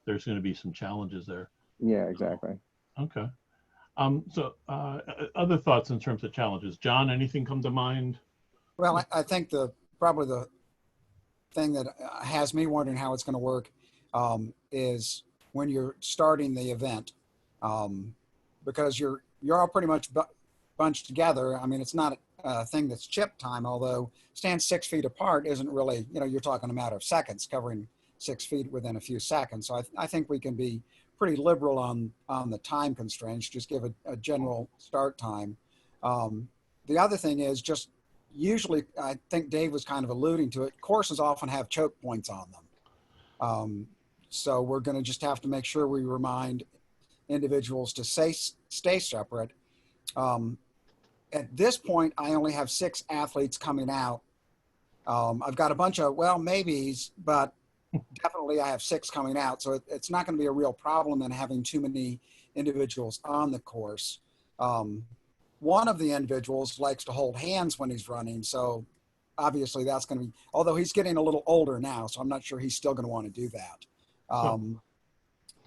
there's going to be some challenges there. Yeah, exactly. Okay. Other thoughts in terms of challenges? John, anything come to mind? Well, I think probably the thing that has me wondering how it's going to work is when you're starting the event, because you're all pretty much bunched together. I mean, it's not a thing that's chip time, although stand 6 feet apart isn't really, you're talking a matter of seconds, covering 6 feet within a few seconds. So I think we can be pretty liberal on the time constraints, just give a general start time. The other thing is just usually, I think Dave was kind of alluding to it, courses often have choke points on them. So we're going to just have to make sure we remind individuals to stay separate. At this point, I only have 6 athletes coming out. I've got a bunch of, well, maybes, but definitely I have 6 coming out. So it's not going to be a real problem in having too many individuals on the course. One of the individuals likes to hold hands when he's running. So obviously that's going to be, although he's getting a little older now, so I'm not sure he's still going to want to do that.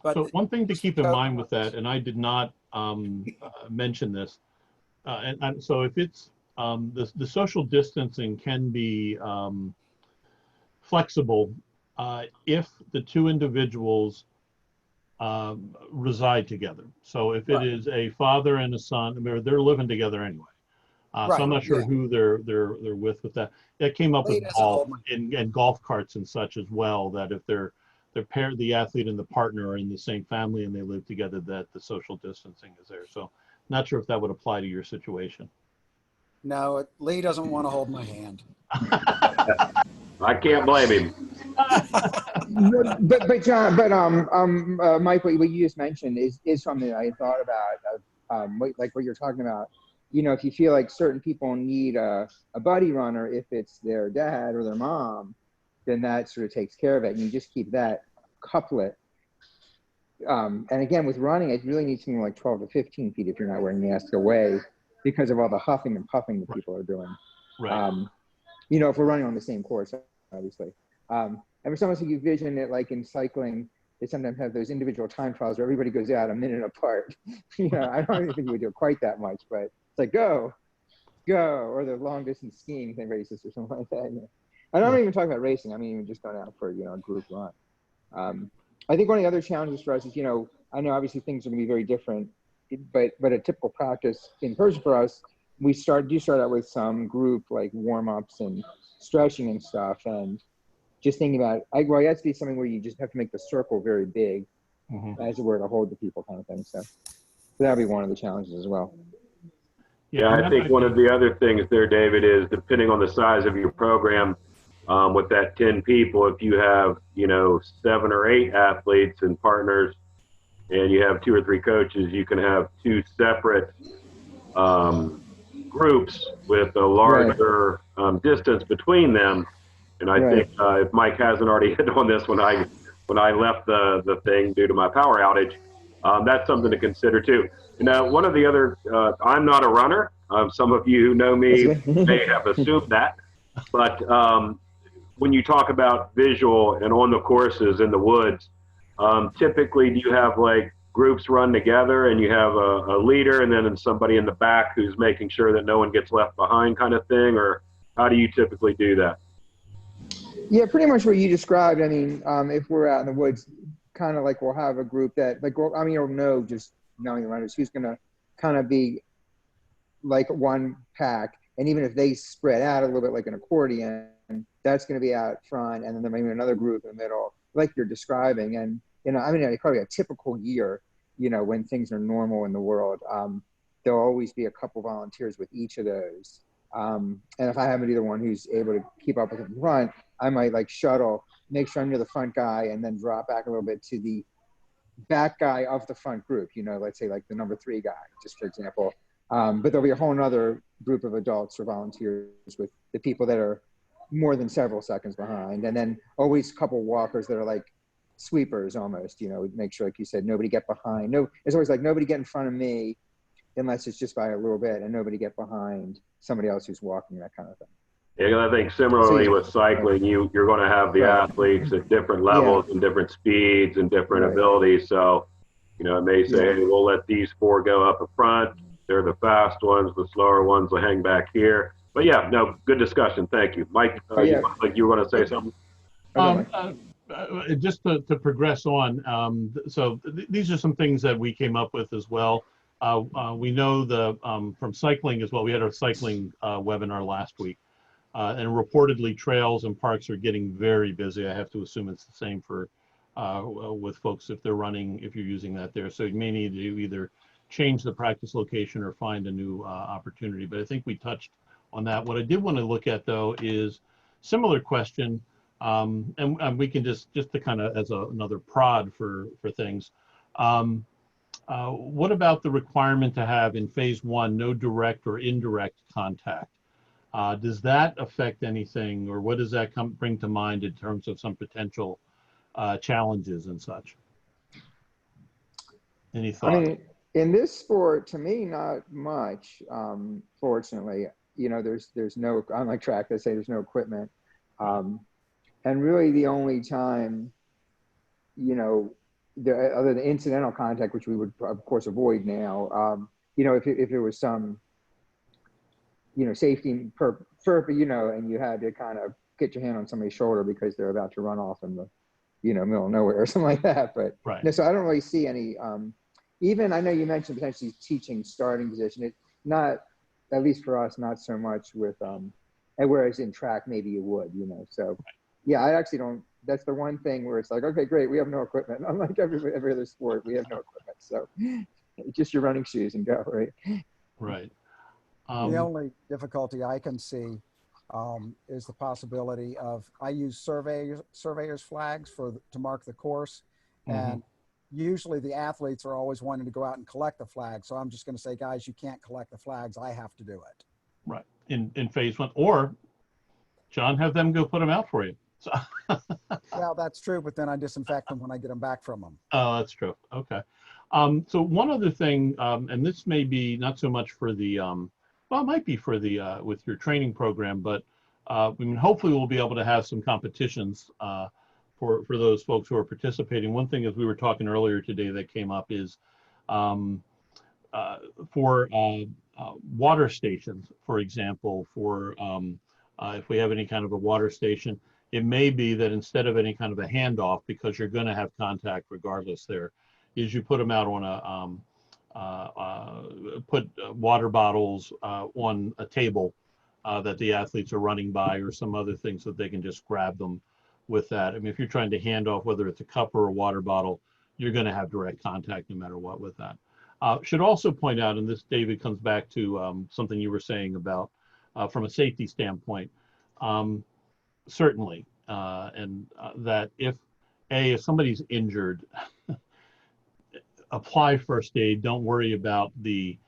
But so one thing to keep in mind with that, and I did not mention this, and so if it's the social distancing can be flexible if the 2 individuals reside together. So if it is a father and a son, they're living together anyway. So I'm not sure who they're with that. That came up with golf and golf carts and such as well. That if they're paired, the athlete and the partner are in the same family and they live together, that the social distancing is there. So not sure if that would apply to your situation. No, Lee doesn't want to hold my hand. I can't blame him. but John, Mike, what you just mentioned is something that I thought about. Like what you're talking about. If you feel like certain people need a buddy runner, if it's their dad or their mom, then that sort of takes care of it. And you just keep that couplet. And again, with running, it really needs something like 12 to 15 feet if you're not wearing masks away because of all the huffing and puffing that people are doing. Right. If we're running on the same course, obviously. And for some of you vision it like in cycling, they sometimes have those individual time trials where everybody goes out a minute apart. I don't even think you would do it quite that much, but it's like go, or the long distance skiing thing races or something like that. I don't even talk about racing. I mean, even just going out for a group run. I think one of the other challenges for us is, I know obviously things are going to be very different, but a typical practice in person for us, we start out with some group like warm-ups and stretching and stuff, and just thinking about it has to be something where you just have to make the circle very big, as it were, to hold the people kind of thing. So that'll be one of the challenges as well. Yeah, I think one of the other things there, David, is depending on the size of your program, with that 10 people, if you have, 7 or 8 athletes and partners, and you have 2 or 3 coaches, you can have 2 separate groups with a larger distance between them. And I think if Mike hasn't already hit on this when I left the thing due to my power outage, that's something to consider too. One of the other, I'm not a runner. Some of you who know me may have assumed that, but when you talk about visual and on the courses in the woods, typically do you have like groups run together and you have a leader and then somebody in the back who's making sure that no one gets left behind kind of thing, or how do you typically do that? Yeah, pretty much what you described. I mean, if we're out in the woods, kind of like we'll have a group that, you'll know just knowing the runners who's going to kind of be like one pack. And even if they spread out a little bit like an accordion, that's going to be out front. And then there may be another group in the middle, like you're describing. And, probably a typical year, when things are normal in the world, there'll always be a couple volunteers with each of those. And if I happen to be the one who's able to keep up with it in front, I might like shuttle, make sure I'm near the front guy, and then drop back a little bit to the back guy of the front group, let's say like the number 3 guy, just for example. But there'll be a whole nother group of adults or volunteers with the people that are more than several seconds behind. And then always a couple walkers that are like sweepers almost, make sure, like you said, nobody get behind. No, it's always like nobody get in front of me unless it's just by a little bit, and nobody get behind somebody else who's walking, that kind of thing. Yeah, 'cause I think similarly with cycling, you're going to have the Right. athletes at different Yeah. levels and different speeds and different Right. abilities. So, it may say, Yeah. hey, we'll let these four go up in front. They're the fast ones. The slower ones will hang back here. But yeah, no, good discussion. Thank you, Mike. Yeah. You were going to say something? Okay, Just to progress on, these are some things that we came up with as well. We know from cycling as well. We had our cycling webinar last week, and reportedly trails and parks are getting very busy. I have to assume it's the same for with folks if they're running, if you're using that there. So you may need to either change the practice location or find a new opportunity. But I think we touched on that. What I did want to look at though is similar question. And we can just to kind of as another prod for things. What about the requirement to have in phase 1 no direct or indirect contact? Does that affect anything, or what does that bring to mind in terms of some potential challenges and such? Any thoughts? I mean, in this sport, to me, not much. Fortunately, there's no, unlike track, they say there's no equipment. And really the only time, other than incidental contact, which we would of course avoid now, if it was some, safety and you had to kind of get your hand on somebody's shoulder because they're about to run off in the, middle of nowhere or something like that. But right. No, so I don't really see any, even I know you mentioned potentially teaching starting position. It's not, at least for us, not so much with, and whereas in track, maybe you would, so. Yeah, I actually don't. That's the one thing where it's like, okay, great, we have no equipment. Unlike every other sport, we have no equipment. So just your running shoes and go, right? Right. The only difficulty I can see is the possibility of, I use surveyors flags to mark the course. And usually the athletes are always wanting to go out and collect the flags. So I'm just going to say, guys, you can't collect the flags. I have to do it. Right. In phase 1, or John, have them go put them out for you. So. Well, that's true, but then I disinfect them when I get them back from them. Oh, that's true. Okay. So one other thing, and this may be not so much for the, well, it might be for the, with your training program, but hopefully we'll be able to have some competitions for those folks who are participating. One thing, as we were talking earlier today that came up is for water stations, for example, if we have any kind of a water station, it may be that instead of any kind of a handoff, because you're going to have contact regardless there, is you put them out on put water bottles on a table that the athletes are running by, or some other thing, so that they can just grab them with that. I mean, if you're trying to hand off, whether it's a cup or a water bottle, you're going to have direct contact no matter what with that. Should also point out, and this, David, comes back to something you were saying about from a safety standpoint, certainly, that if somebody's injured, apply first aid. Don't worry about the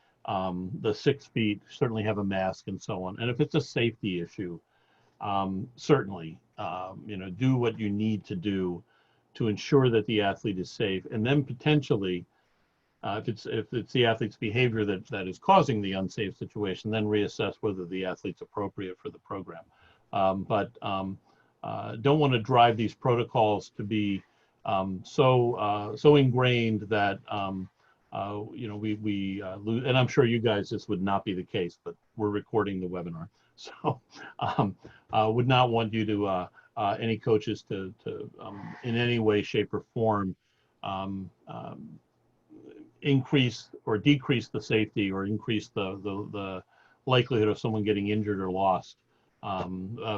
6 feet. Certainly have a mask and so on. And if it's a safety issue, certainly, do what you need to do to ensure that the athlete is safe, and then potentially, if it's the athlete's behavior that is causing the unsafe situation, then reassess whether the athlete's appropriate for the program. But don't want to drive these protocols to be so ingrained that we lose. And I'm sure you guys, this would not be the case, but we're recording the webinar, so would not want you to any coaches to in any way, shape, or form increase or decrease the safety, or increase the likelihood of someone getting injured or lost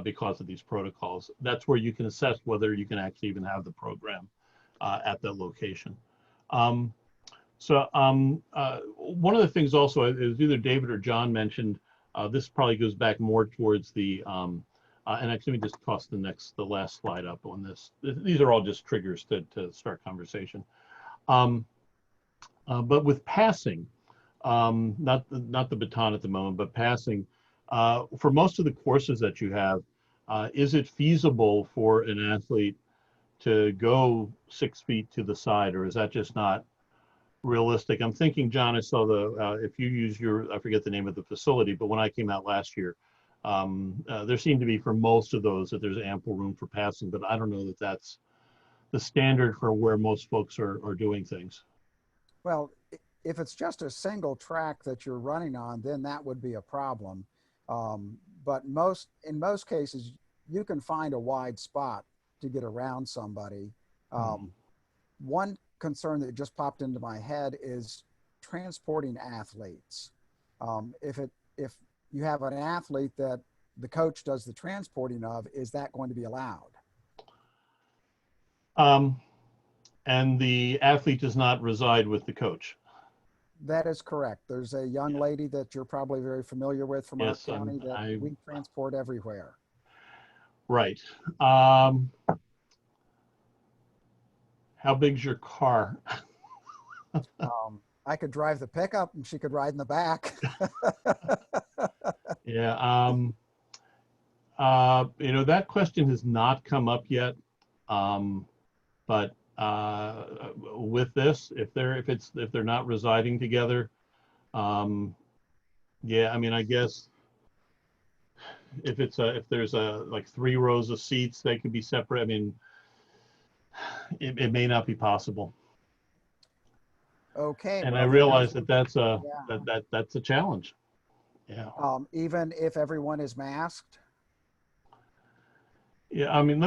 because of these protocols. That's where you can assess whether you can actually even have the program at that location. One of the things also, is either David or John mentioned, this probably goes back more towards the, and actually let me just toss the last slide up on this. These are all just triggers to start conversation. But with passing, not the baton at the moment, but passing, for most of the courses that you have, is it feasible for an athlete to go 6 feet to the side, or is that just not realistic? I'm thinking, John, I saw if you use I forget the name of the facility, but when I came out last year, There seem to be for most of those that there's ample room for passing, but I don't know that that's the standard for where most folks are doing things. Well, if it's just a single track that you're running on, then that would be a problem. But in most cases, you can find a wide spot to get around somebody. One concern that just popped into my head is transporting athletes. If you have an athlete that the coach does the transporting of, is that going to be allowed? And the athlete does not reside with the coach. That is correct. There's a young lady that you're probably very familiar with from our county that we transport everywhere. Right. How big's your car? I could drive the pickup and she could ride in the back. Yeah. That question has not come up yet. But with this, if they're not residing together, yeah, I mean, I guess if there's like 3 rows of seats, they could be separate. I mean, it may not be possible. Okay. And well, I realize that's a challenge. Yeah. Even if everyone is masked? Yeah, I mean,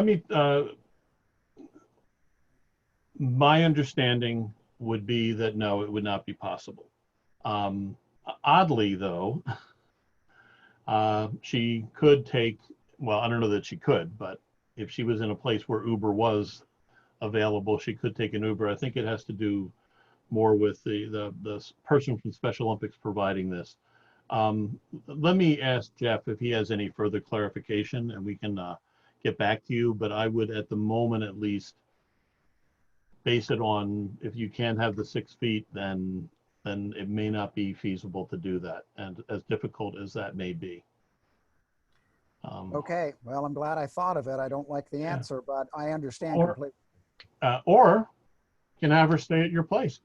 my understanding would be that no, it would not be possible. Oddly, though, she could take, well, I don't know that she could, but if she was in a place where Uber was available, she could take an Uber. I think it has to do more with the person from Special Olympics providing this. Let me ask Jeff if he has any further clarification, and we can get back to you, but I would, at the moment at least, base it on, if you can't have the 6 feet, then it may not be feasible to do that, and as difficult as that may be. Okay, well, I'm glad I thought of it. I don't like the answer, but I understand completely. Or you can have her stay at your place.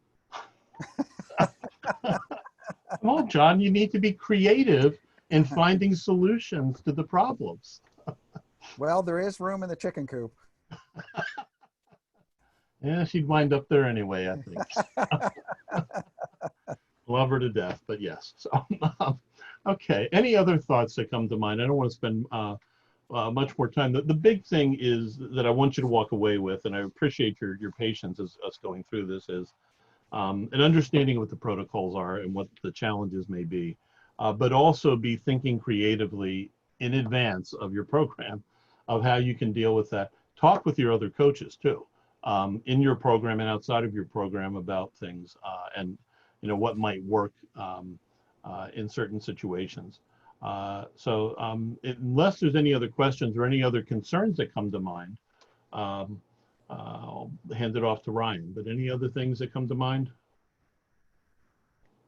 Come on, John, you need to be creative in finding solutions to the problems. Well, there is room in the chicken coop. Yeah, she'd wind up there anyway, I think. Love her to death, but yes. So, okay, any other thoughts that come to mind? I don't want to spend much more time. The big thing is that I want you to walk away with, and I appreciate your patience as us going through this, is an understanding of what the protocols are and what the challenges may be, but also be thinking creatively in advance of your program of how you can deal with that. Talk with your other coaches too, in your program and outside of your program, about things and what might work in certain situations. So unless there's any other questions or any other concerns that come to mind, I'll hand it off to Ryan. But any other things that come to mind?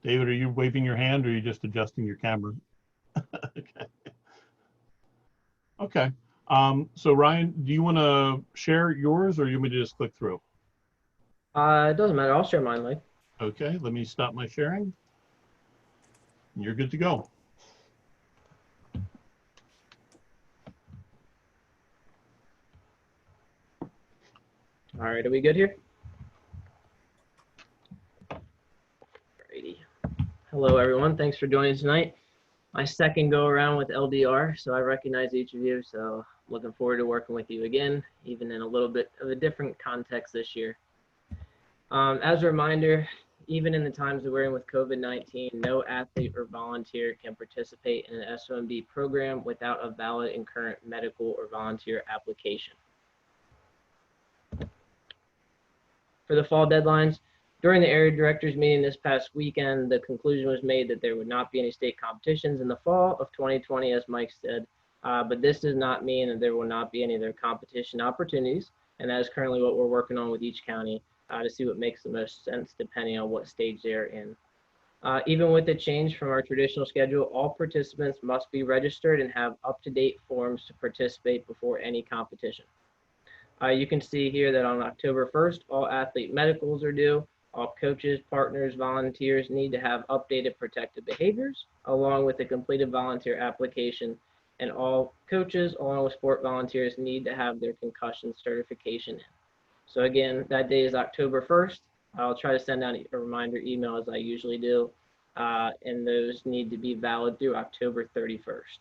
David, are you waving your hand, or are you just adjusting your camera? Okay. Okay. So Ryan, do you want to share yours, or you want me to just click through? It doesn't matter. I'll share mine, Mike. Okay, let me stop my sharing. You're good to go. All right, are we good here? Alrighty. Hello, everyone. Thanks for joining tonight. My second go around with LDR, so I recognize each of you. So looking forward to working with you again, even in a little bit of a different context this year. As a reminder, even in the times that we're in with COVID-19, no athlete or volunteer can participate in an SOMB program without a valid and current medical or volunteer application. For the fall deadlines, during the area directors meeting this past weekend, the conclusion was made that there would not be any state competitions in the fall of 2020, as Mike said, but this does not mean that there will not be any other competition opportunities, and that is currently what we're working on with each county to see what makes the most sense depending on what stage they're in. Even with the change from our traditional schedule, all participants must be registered and have up-to-date forms to participate before any competition. You can see here that on October 1st, all athlete medicals are due. All coaches, partners, volunteers need to have updated protective behaviors along with a completed volunteer application. and all coaches along with sport volunteers need to have their concussion certification in. So again, that day is October 1st. I'll try to send out a reminder email as I usually do, and those need to be valid through October 31st.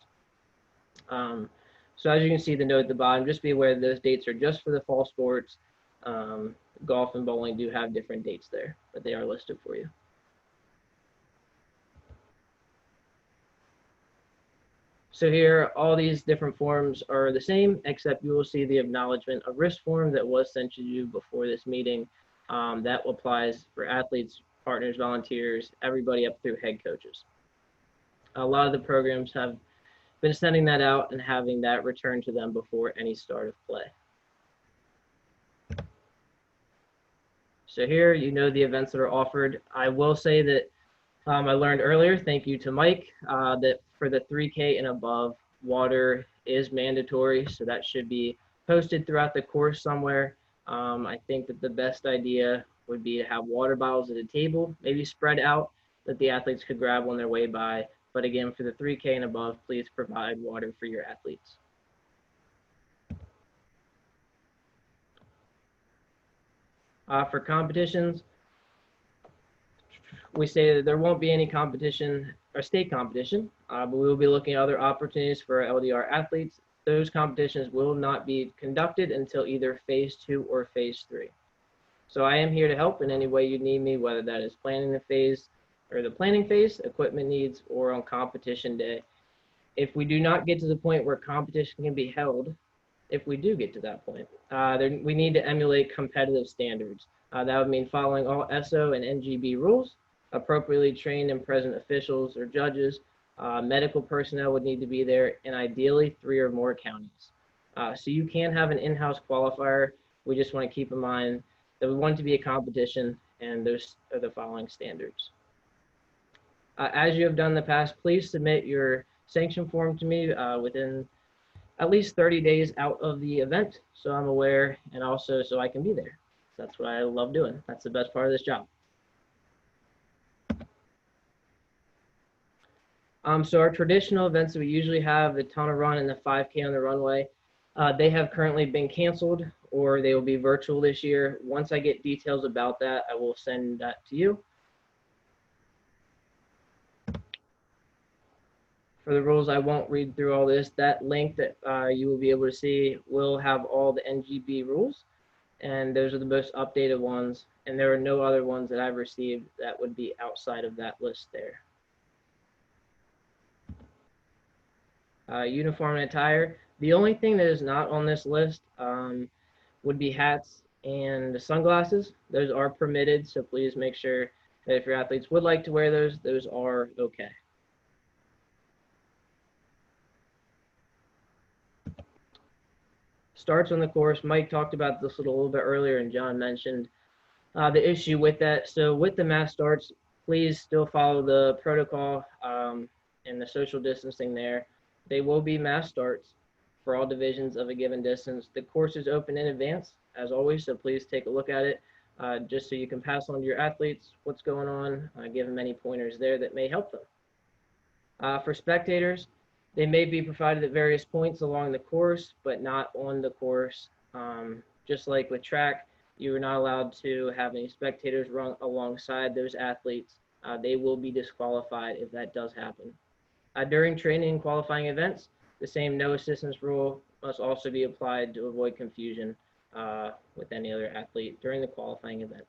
So as you can see the note at the bottom, just be aware those dates are just for the fall sports. Golf and bowling do have different dates there, but they are listed for you. So here, all these different forms are the same, except you will see the acknowledgement of risk form that was sent to you before this meeting. That applies for athletes, partners, volunteers, everybody up through head coaches. A lot of the programs have been sending that out and having that returned to them before any start of play. So here, you know the events that are offered. I will say that I learned earlier, thank you to Mike, that for the 3K and above, water is mandatory. So that should be posted throughout the course somewhere. I think that the best idea would be to have water bottles at a table, maybe spread out that the athletes could grab on their way by. But again, for the 3K and above, please provide water for your athletes. For competitions, we say that there won't be any competition or state competition, but we will be looking at other opportunities for our LDR athletes. Those competitions will not be conducted until either phase 2 or phase 3. So I am here to help in any way you need me, whether that is planning the phase or the planning phase, equipment needs, or on competition day. If we do not get to the point where competition can be held, if we do get to that point, then we need to emulate competitive standards. That would mean following all SO and NGB rules, appropriately trained and present officials or judges, medical personnel would need to be there, and ideally 3 or more counties. So you can have an in-house qualifier. We just want to keep in mind that we want it to be a competition, and those are the following standards. As you have done in the past, please submit your sanction form to me within at least 30 days out of the event, so I'm aware, and also so I can be there. That's what I love doing. That's the best part of this job. So our traditional events that we usually have, the tunnel run and the 5K on the runway, they have currently been canceled or they will be virtual this year. Once I get details about that, I will send that to you. For the rules, I won't read through all this. That link that you will be able to see will have all the NGB rules, and those are the most updated ones. And there are no other ones that I've received that would be outside of that list there. Uniform and attire. The only thing that is not on this list would be hats and sunglasses. Those are permitted, so please make sure that if your athletes would like to wear those, those are okay. Starts on the course. Mike talked about this a little bit earlier, and John mentioned the issue with that. So with the mass starts, please still follow the protocol and the social distancing there. They will be mass starts for all divisions of a given distance. The course is open in advance, as always, so please take a look at it just so you can pass on to your athletes what's going on, give them any pointers there that may help them. For spectators, they may be provided at various points along the course, but not on the course. Just like with track, you are not allowed to have any spectators run alongside those athletes. They will be disqualified if that does happen. During training and qualifying events, the same no assistance rule must also be applied to avoid confusion with any other athlete during the qualifying event.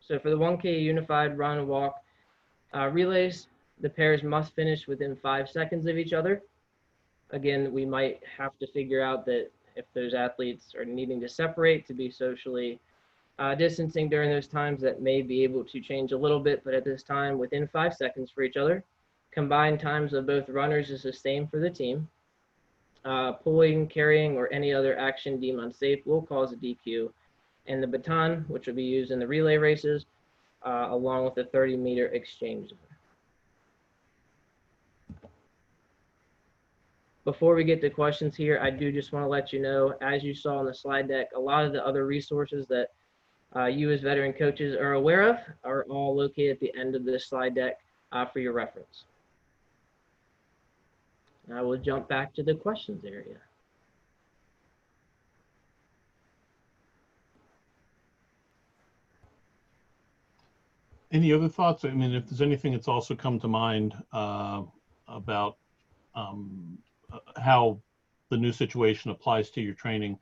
So for the 1K unified run and walk relays, the pairs must finish within 5 seconds of each other. Again, we might have to figure out that if those athletes are needing to separate to be socially distancing during those times, that may be able to change a little bit, but at this time, within 5 seconds for each other. Combined times of both runners is the same for the team. Pulling, carrying, or any other action deemed unsafe will cause a DQ. And the baton, which will be used in the relay races, along with the 30-meter exchange zone. Before we get to questions here, I do just want to let you know, as you saw on the slide deck, a lot of the other resources that you as veteran coaches are aware of are all located at the end of this slide deck for your reference. I will jump back to the questions area. Any other thoughts? I mean, if there's anything that's also come to mind about how the new situation applies to your training,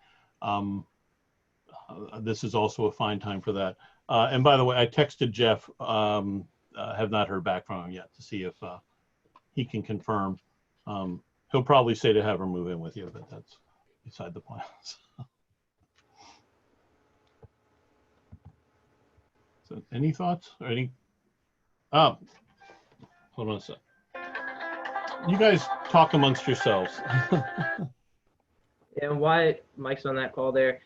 this is also a fine time for that. And by the way, I texted Jeff, have not heard back from him yet to see if he can confirm. He'll probably say to have her move in with you, but that's beside the point. So any thoughts or any, hold on a sec. You guys talk amongst yourselves. And why Mike's on that call there,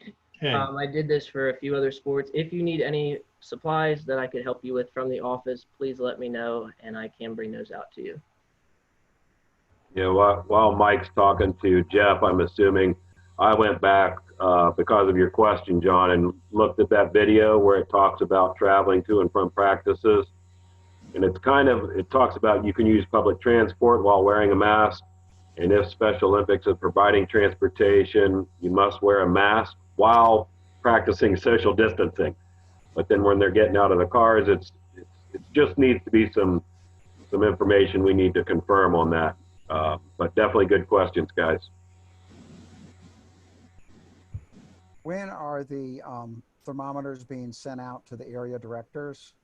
Okay. I did this for a few other sports. If you need any supplies that I could help you with from the office, please let me know and I can bring those out to you. Yeah, while Mike's talking to Jeff, I'm assuming I went back because of your question, John, and looked at that video where it talks about traveling to and from practices. And it talks about you can use public transport while wearing a mask. And if Special Olympics is providing transportation, you must wear a mask while practicing social distancing. But then when they're getting out of the cars, it just needs to be some information we need to confirm on that. But definitely good questions, guys. When are the thermometers being sent out to the area directors?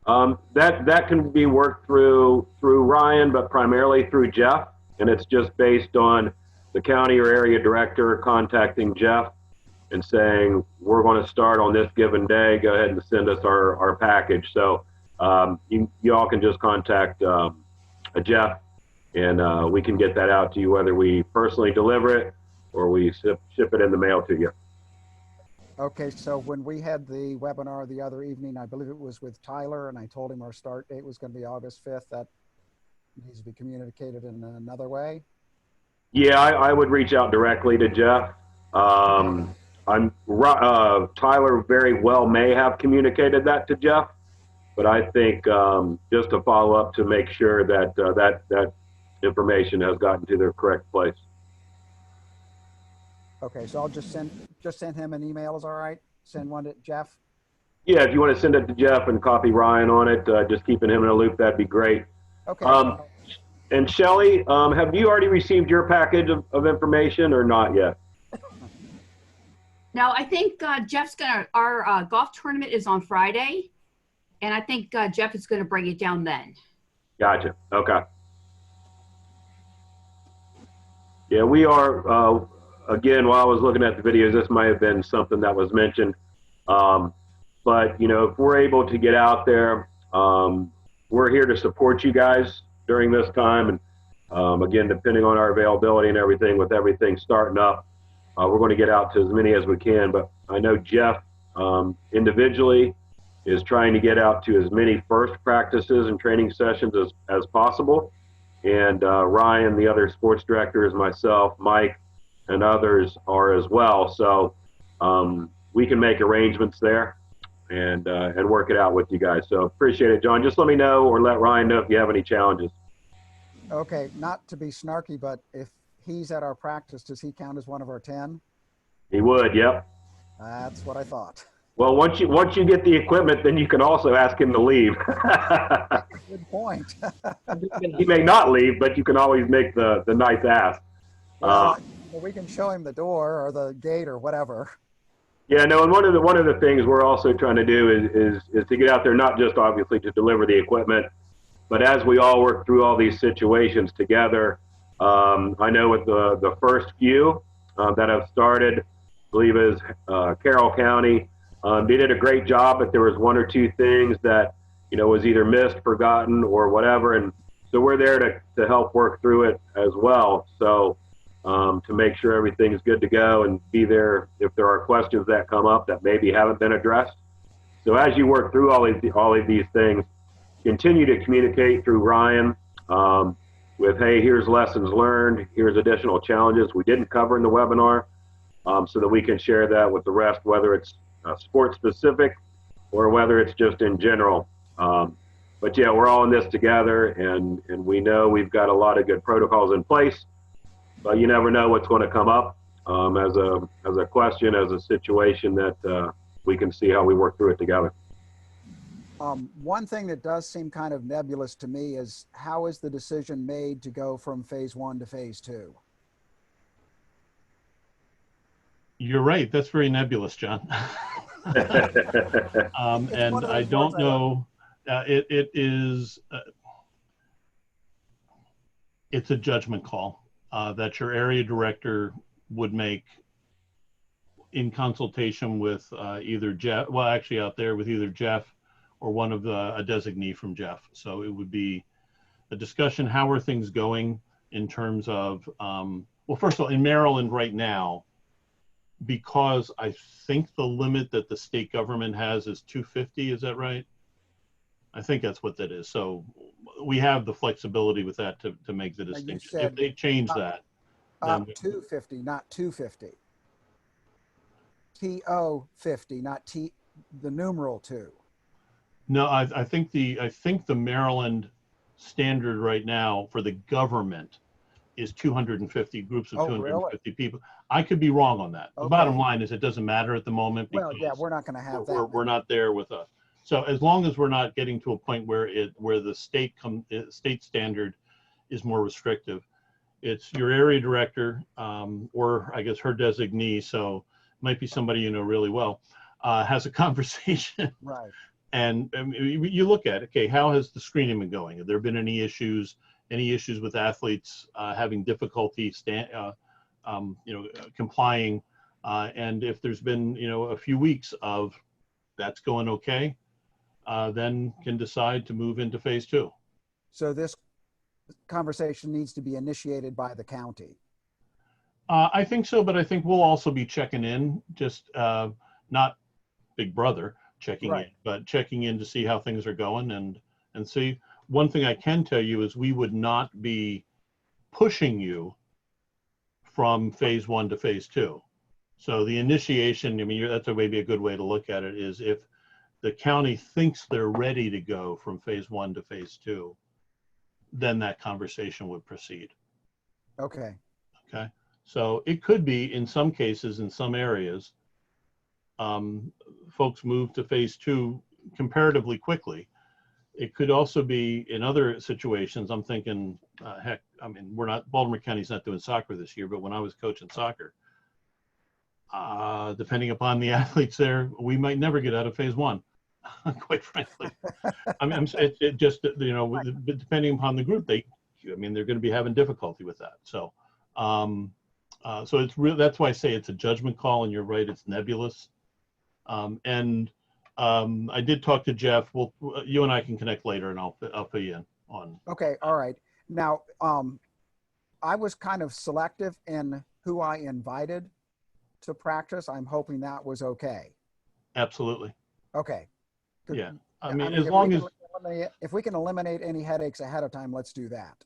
That can be worked through Ryan, but primarily through Jeff. And it's just based on the county or area director contacting Jeff and saying, we're going to start on this given day. Go ahead and send us our package. So you all can just contact Jeff, and we can get that out to you, whether we personally deliver it or we ship it in the mail to you. Okay, so when we had the webinar the other evening, I believe it was with Tyler, and I told him our start date was going to be August 5th. That needs to be communicated in another way. Yeah, I would reach out directly to Jeff. Tyler very well may have communicated that to Jeff, but I think just to follow up to make sure that that information has gotten to the correct place. Okay, so I'll just send him an email. Is all right? Send one to Jeff. Yeah, if you want to send it to Jeff and copy Ryan on it, just keeping him in a loop, that'd be great. Okay. And Shelly, have you already received your package of information or not yet? No, I think Jeff's our golf tournament is on Friday, and I think Jeff is gonna bring it down then. Gotcha. Okay. Yeah, we are, again, while I was looking at the videos, this might have been something that was mentioned. But, you know, if we're able to get out there, we're here to support you guys during this time. And again, depending on our availability and everything, with everything starting up, we're going to get out to as many as we can. But I know Jeff individually is trying to get out to as many first practices and training sessions as possible. And Ryan, the other sports directors, myself, Mike, and others are as well. So we can make arrangements there and work it out with you guys. So appreciate it, John. Just let me know or let Ryan know if you have any challenges. Okay, not to be snarky, but if he's at our practice, does he count as one of our 10? He would, yep. That's what I thought. Well, once you get the equipment, then you can also ask him to leave. Good point. He may not leave, but you can always make the nice ask. Well, we can show him the door or the gate or whatever. Yeah, no, and one of the things we're also trying to do is to get out there, not just obviously to deliver the equipment, but as we all work through all these situations together. I know with the first few that have started, I believe is Carroll County, they did a great job, but there was one or two things that, you know, was either missed, forgotten, or whatever. And so we're there to help work through it as well. So to make sure everything's good to go and be there if there are questions that come up that maybe haven't been addressed. So as you work through all of these things, continue to communicate through Ryan with, hey, here's lessons learned, here's additional challenges we didn't cover in the webinar, so that we can share that with the rest, whether it's sports specific or whether it's just in general. But yeah, we're all in this together, and we know we've got a lot of good protocols in place, but you never know what's going to come up as a question, as a situation that we can see how we work through it together. One thing that does seem kind of nebulous to me is how is the decision made to go from phase 1 to phase 2? You're right. That's very nebulous, John. And I don't know. It's a judgment call that your area director would make in consultation with either Jeff, well, actually out there with either Jeff or one of a designee from Jeff. So it would be a discussion, how are things going in terms of, well, first of all, in Maryland right now, because I think the limit that the state government has is 250, is that right? I think that's what that is. So we have the flexibility with that to make the distinction. If they change that, then 250, not 250. TO 50, not the numeral 2. no, I think the Maryland standard right now for the government is 250 groups of 250 people. I could be wrong on that. The bottom line is it doesn't matter at the moment because well, yeah, we're not going to have that. We're not there with us. So as long as we're not getting to a point where the state standard is more restrictive, it's your area director or I guess her designee. So it might be somebody you know really well, has a conversation. Right. And you look at, okay, how has the screening been going? Have there been any issues with athletes having difficulty complying? And if there's been, a few weeks of that's going okay, then can decide to move into phase 2. So this conversation needs to be initiated by the county. I think so, but I think we'll also be checking in, just not Big Brother checking in, but checking in to see how things are going and see. One thing I can tell you is we would not be pushing you from phase 1 to phase 2. So the initiation, I mean, that's maybe a good way to look at it, is if the county thinks they're ready to go from phase 1 to phase 2, then that conversation would proceed. Okay. Okay. So it could be, in some cases, in some areas, folks move to phase 2 comparatively quickly. It could also be in other situations. I'm thinking, heck, I mean, Baltimore County's not doing soccer this year, but when I was coaching soccer, depending upon the athletes there, we might never get out of phase 1, quite frankly. I mean, it just, depending upon the group, they're going to be having difficulty with that. So, so it's real. That's why I say it's a judgment call, and you're right, it's nebulous. I did talk to Jeff. Well, you and I can connect later, and I'll fill you in on. Okay. All right. Now, I was kind of selective in who I invited to practice. I'm hoping that was okay. Absolutely. Okay. Yeah. I mean, as long as if we can eliminate any headaches ahead of time, let's do that.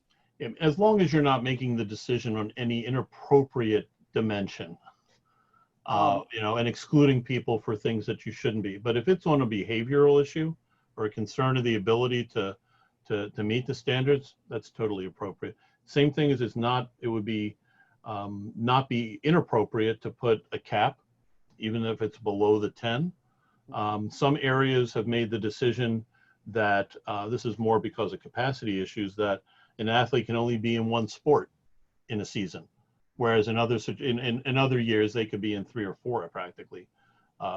As long as you're not making the decision on any inappropriate dimension. And excluding people for things that you shouldn't be. But if it's on a behavioral issue or a concern of the ability to meet the standards, that's totally appropriate. Same thing as it would be not be inappropriate to put a cap, even if it's below the 10. Some areas have made the decision that this is more because of capacity issues, that an athlete can only be in one sport in a season. Whereas in other years, they could be in 3 or 4 practically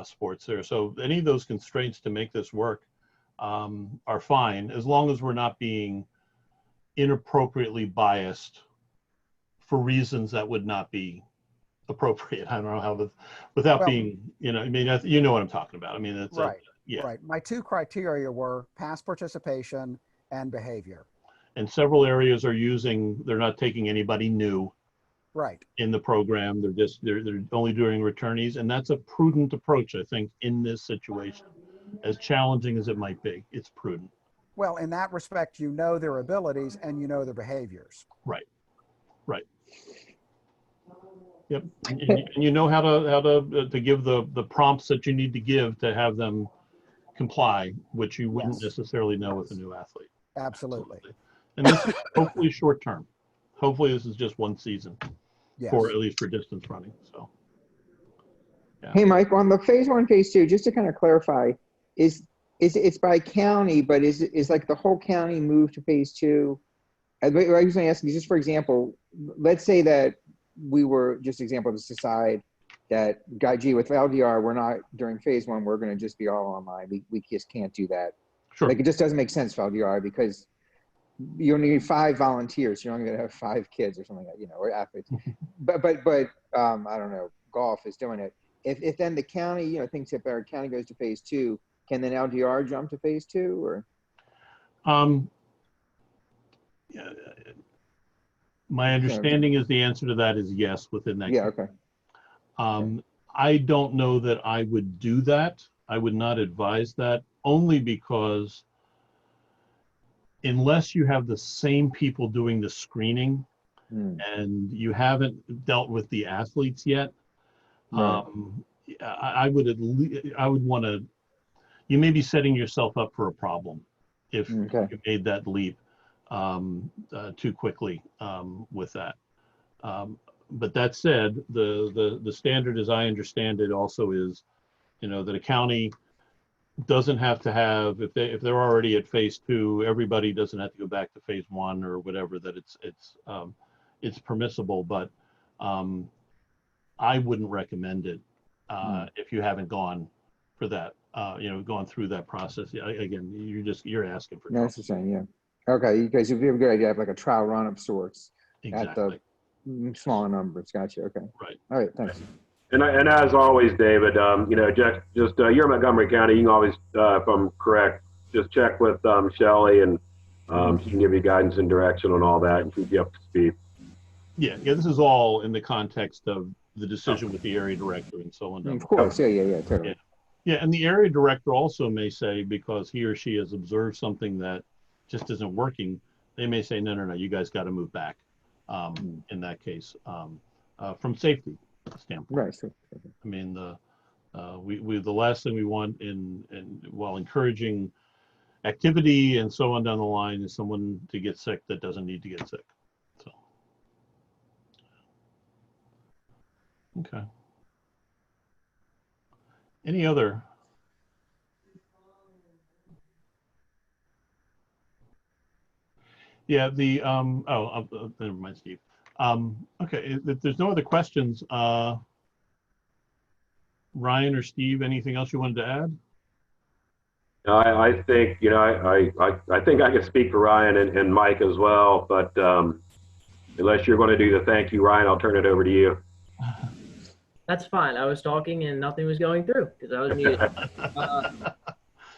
sports there. So any of those constraints to make this work are fine, as long as we're not being inappropriately biased for reasons that would not be appropriate. I don't know how, without being, I mean, you know what I'm talking about. I mean, it's right. Yeah. Right. My 2 criteria were past participation and behavior. And several areas they're not taking anybody new. Right. In the program, they're only doing returnees, and that's a prudent approach, I think, in this situation. As challenging as it might be, it's prudent. Well, in that respect, you know their abilities and you know their behaviors. Right. Yep. And you know how to give the prompts that you need to give to have them comply, which you wouldn't Yes. necessarily know with a new athlete. Absolutely. And this is hopefully short term. Hopefully this is just one season, Yes. for at least for distance running. So. Yeah. Hey, Mike, on the phase 1, phase 2, just to kind of clarify, it's by county, but is like the whole county moved to phase 2? I was going to ask you, just for example, let's say that we were, just example, to decide that, gee, with LDR, we're not, during phase 1, we're going to just be all online. We just can't do that. Sure. Like, it just doesn't make sense for LDR because you only need 5 volunteers. You're only going to have 5 kids or something like that, or athletes. but I don't know, golf is doing it. If then the county, things get better, county goes to phase 2, can then LDR jump to phase 2 or? Yeah, my understanding is the answer to that is yes within that. Yeah, case. okay. I don't know that I would do that. I would not advise that, only because unless you have the same people doing the screening and you haven't dealt with the athletes yet, Right. I would want to, you may be setting yourself up for a problem if Okay. you made that leap too quickly with that. But that said, the standard, as I understand it, also is, that a county doesn't have to have, if they're already at phase 2, everybody doesn't have to go back to phase 1 or whatever. That it's permissible, but I wouldn't recommend it if you haven't gone for that. Gone through that process. Again, you're asking for No, trouble. that's the same, yeah. Okay, you guys, if you have a good idea, have like a trial run of sorts Exactly. at the smaller numbers. Gotcha. Okay. Right. All right. Thanks. And as always, David, just you're in Montgomery County. You can always, if I'm correct, just check with Shelley, and she can give you guidance and direction on all that and keep you up to speed. Yeah. This is all in the context of the decision with the area director and so on. Of course. Yeah. Totally. Yeah, and the area director also may say, because he or she has observed something that just isn't working, they may say, no, you guys got to move back. In that case, from safety standpoint. Right. Sure. I mean, the last thing we want while encouraging activity and so on down the line is someone to get sick that doesn't need to get sick. So, okay. Any other? Yeah, never mind, Steve. Okay, if there's no other questions, Ryan or Steve, anything else you wanted to add? I think, I think I can speak for Ryan and Mike as well, but unless you're going to do the thank you, Ryan, I'll turn it over to you. That's fine. I was talking and nothing was going through because I was muted.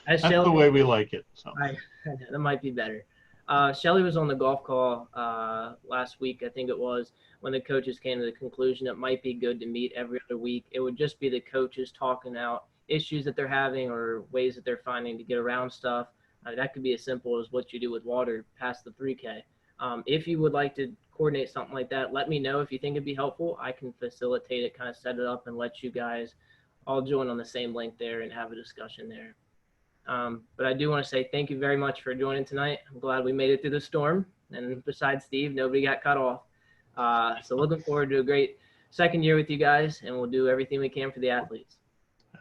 That's the way we like it. So. That might be better. Shelley was on the golf call last week, I think it was, when the coaches came to the conclusion it might be good to meet every other week. It would just be the coaches talking out issues that they're having or ways that they're finding to get around stuff. That could be as simple as what you do with water past the 3K. If you would like to coordinate something like that, let me know if you think it'd be helpful. I can facilitate it, kind of set it up and let you guys all join on the same link there and have a discussion there. But I do want to say thank you very much for joining tonight. I'm glad we made it through the storm. And besides Steve, nobody got cut off. So looking forward to a great second year with you guys, and we'll do everything we can for the athletes.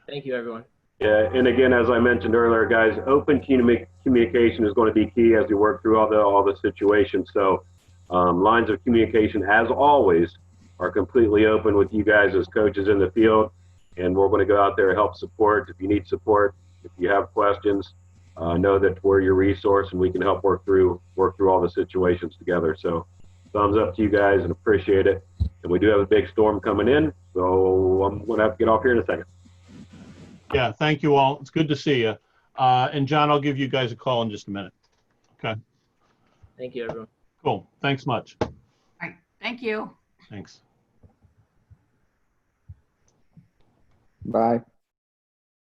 Thank you, everyone. Yeah, and again, as I mentioned earlier, guys, open communication is going to be key as we work through all the situations. So lines of communication, as always, are completely open with you guys as coaches in the field, and we're going to go out there and help support. If you need support, if you have questions, know that we're your resource and we can help work through all the situations together. So thumbs up to you guys and appreciate it. And we do have a big storm coming in, so I'm going to have to get off here in a second. Yeah, thank you all. It's good to see you. And John, I'll give you guys a call in just a minute. Okay. Thank you, everyone. Cool. Thanks much. All right. Thank you. Thanks. Bye.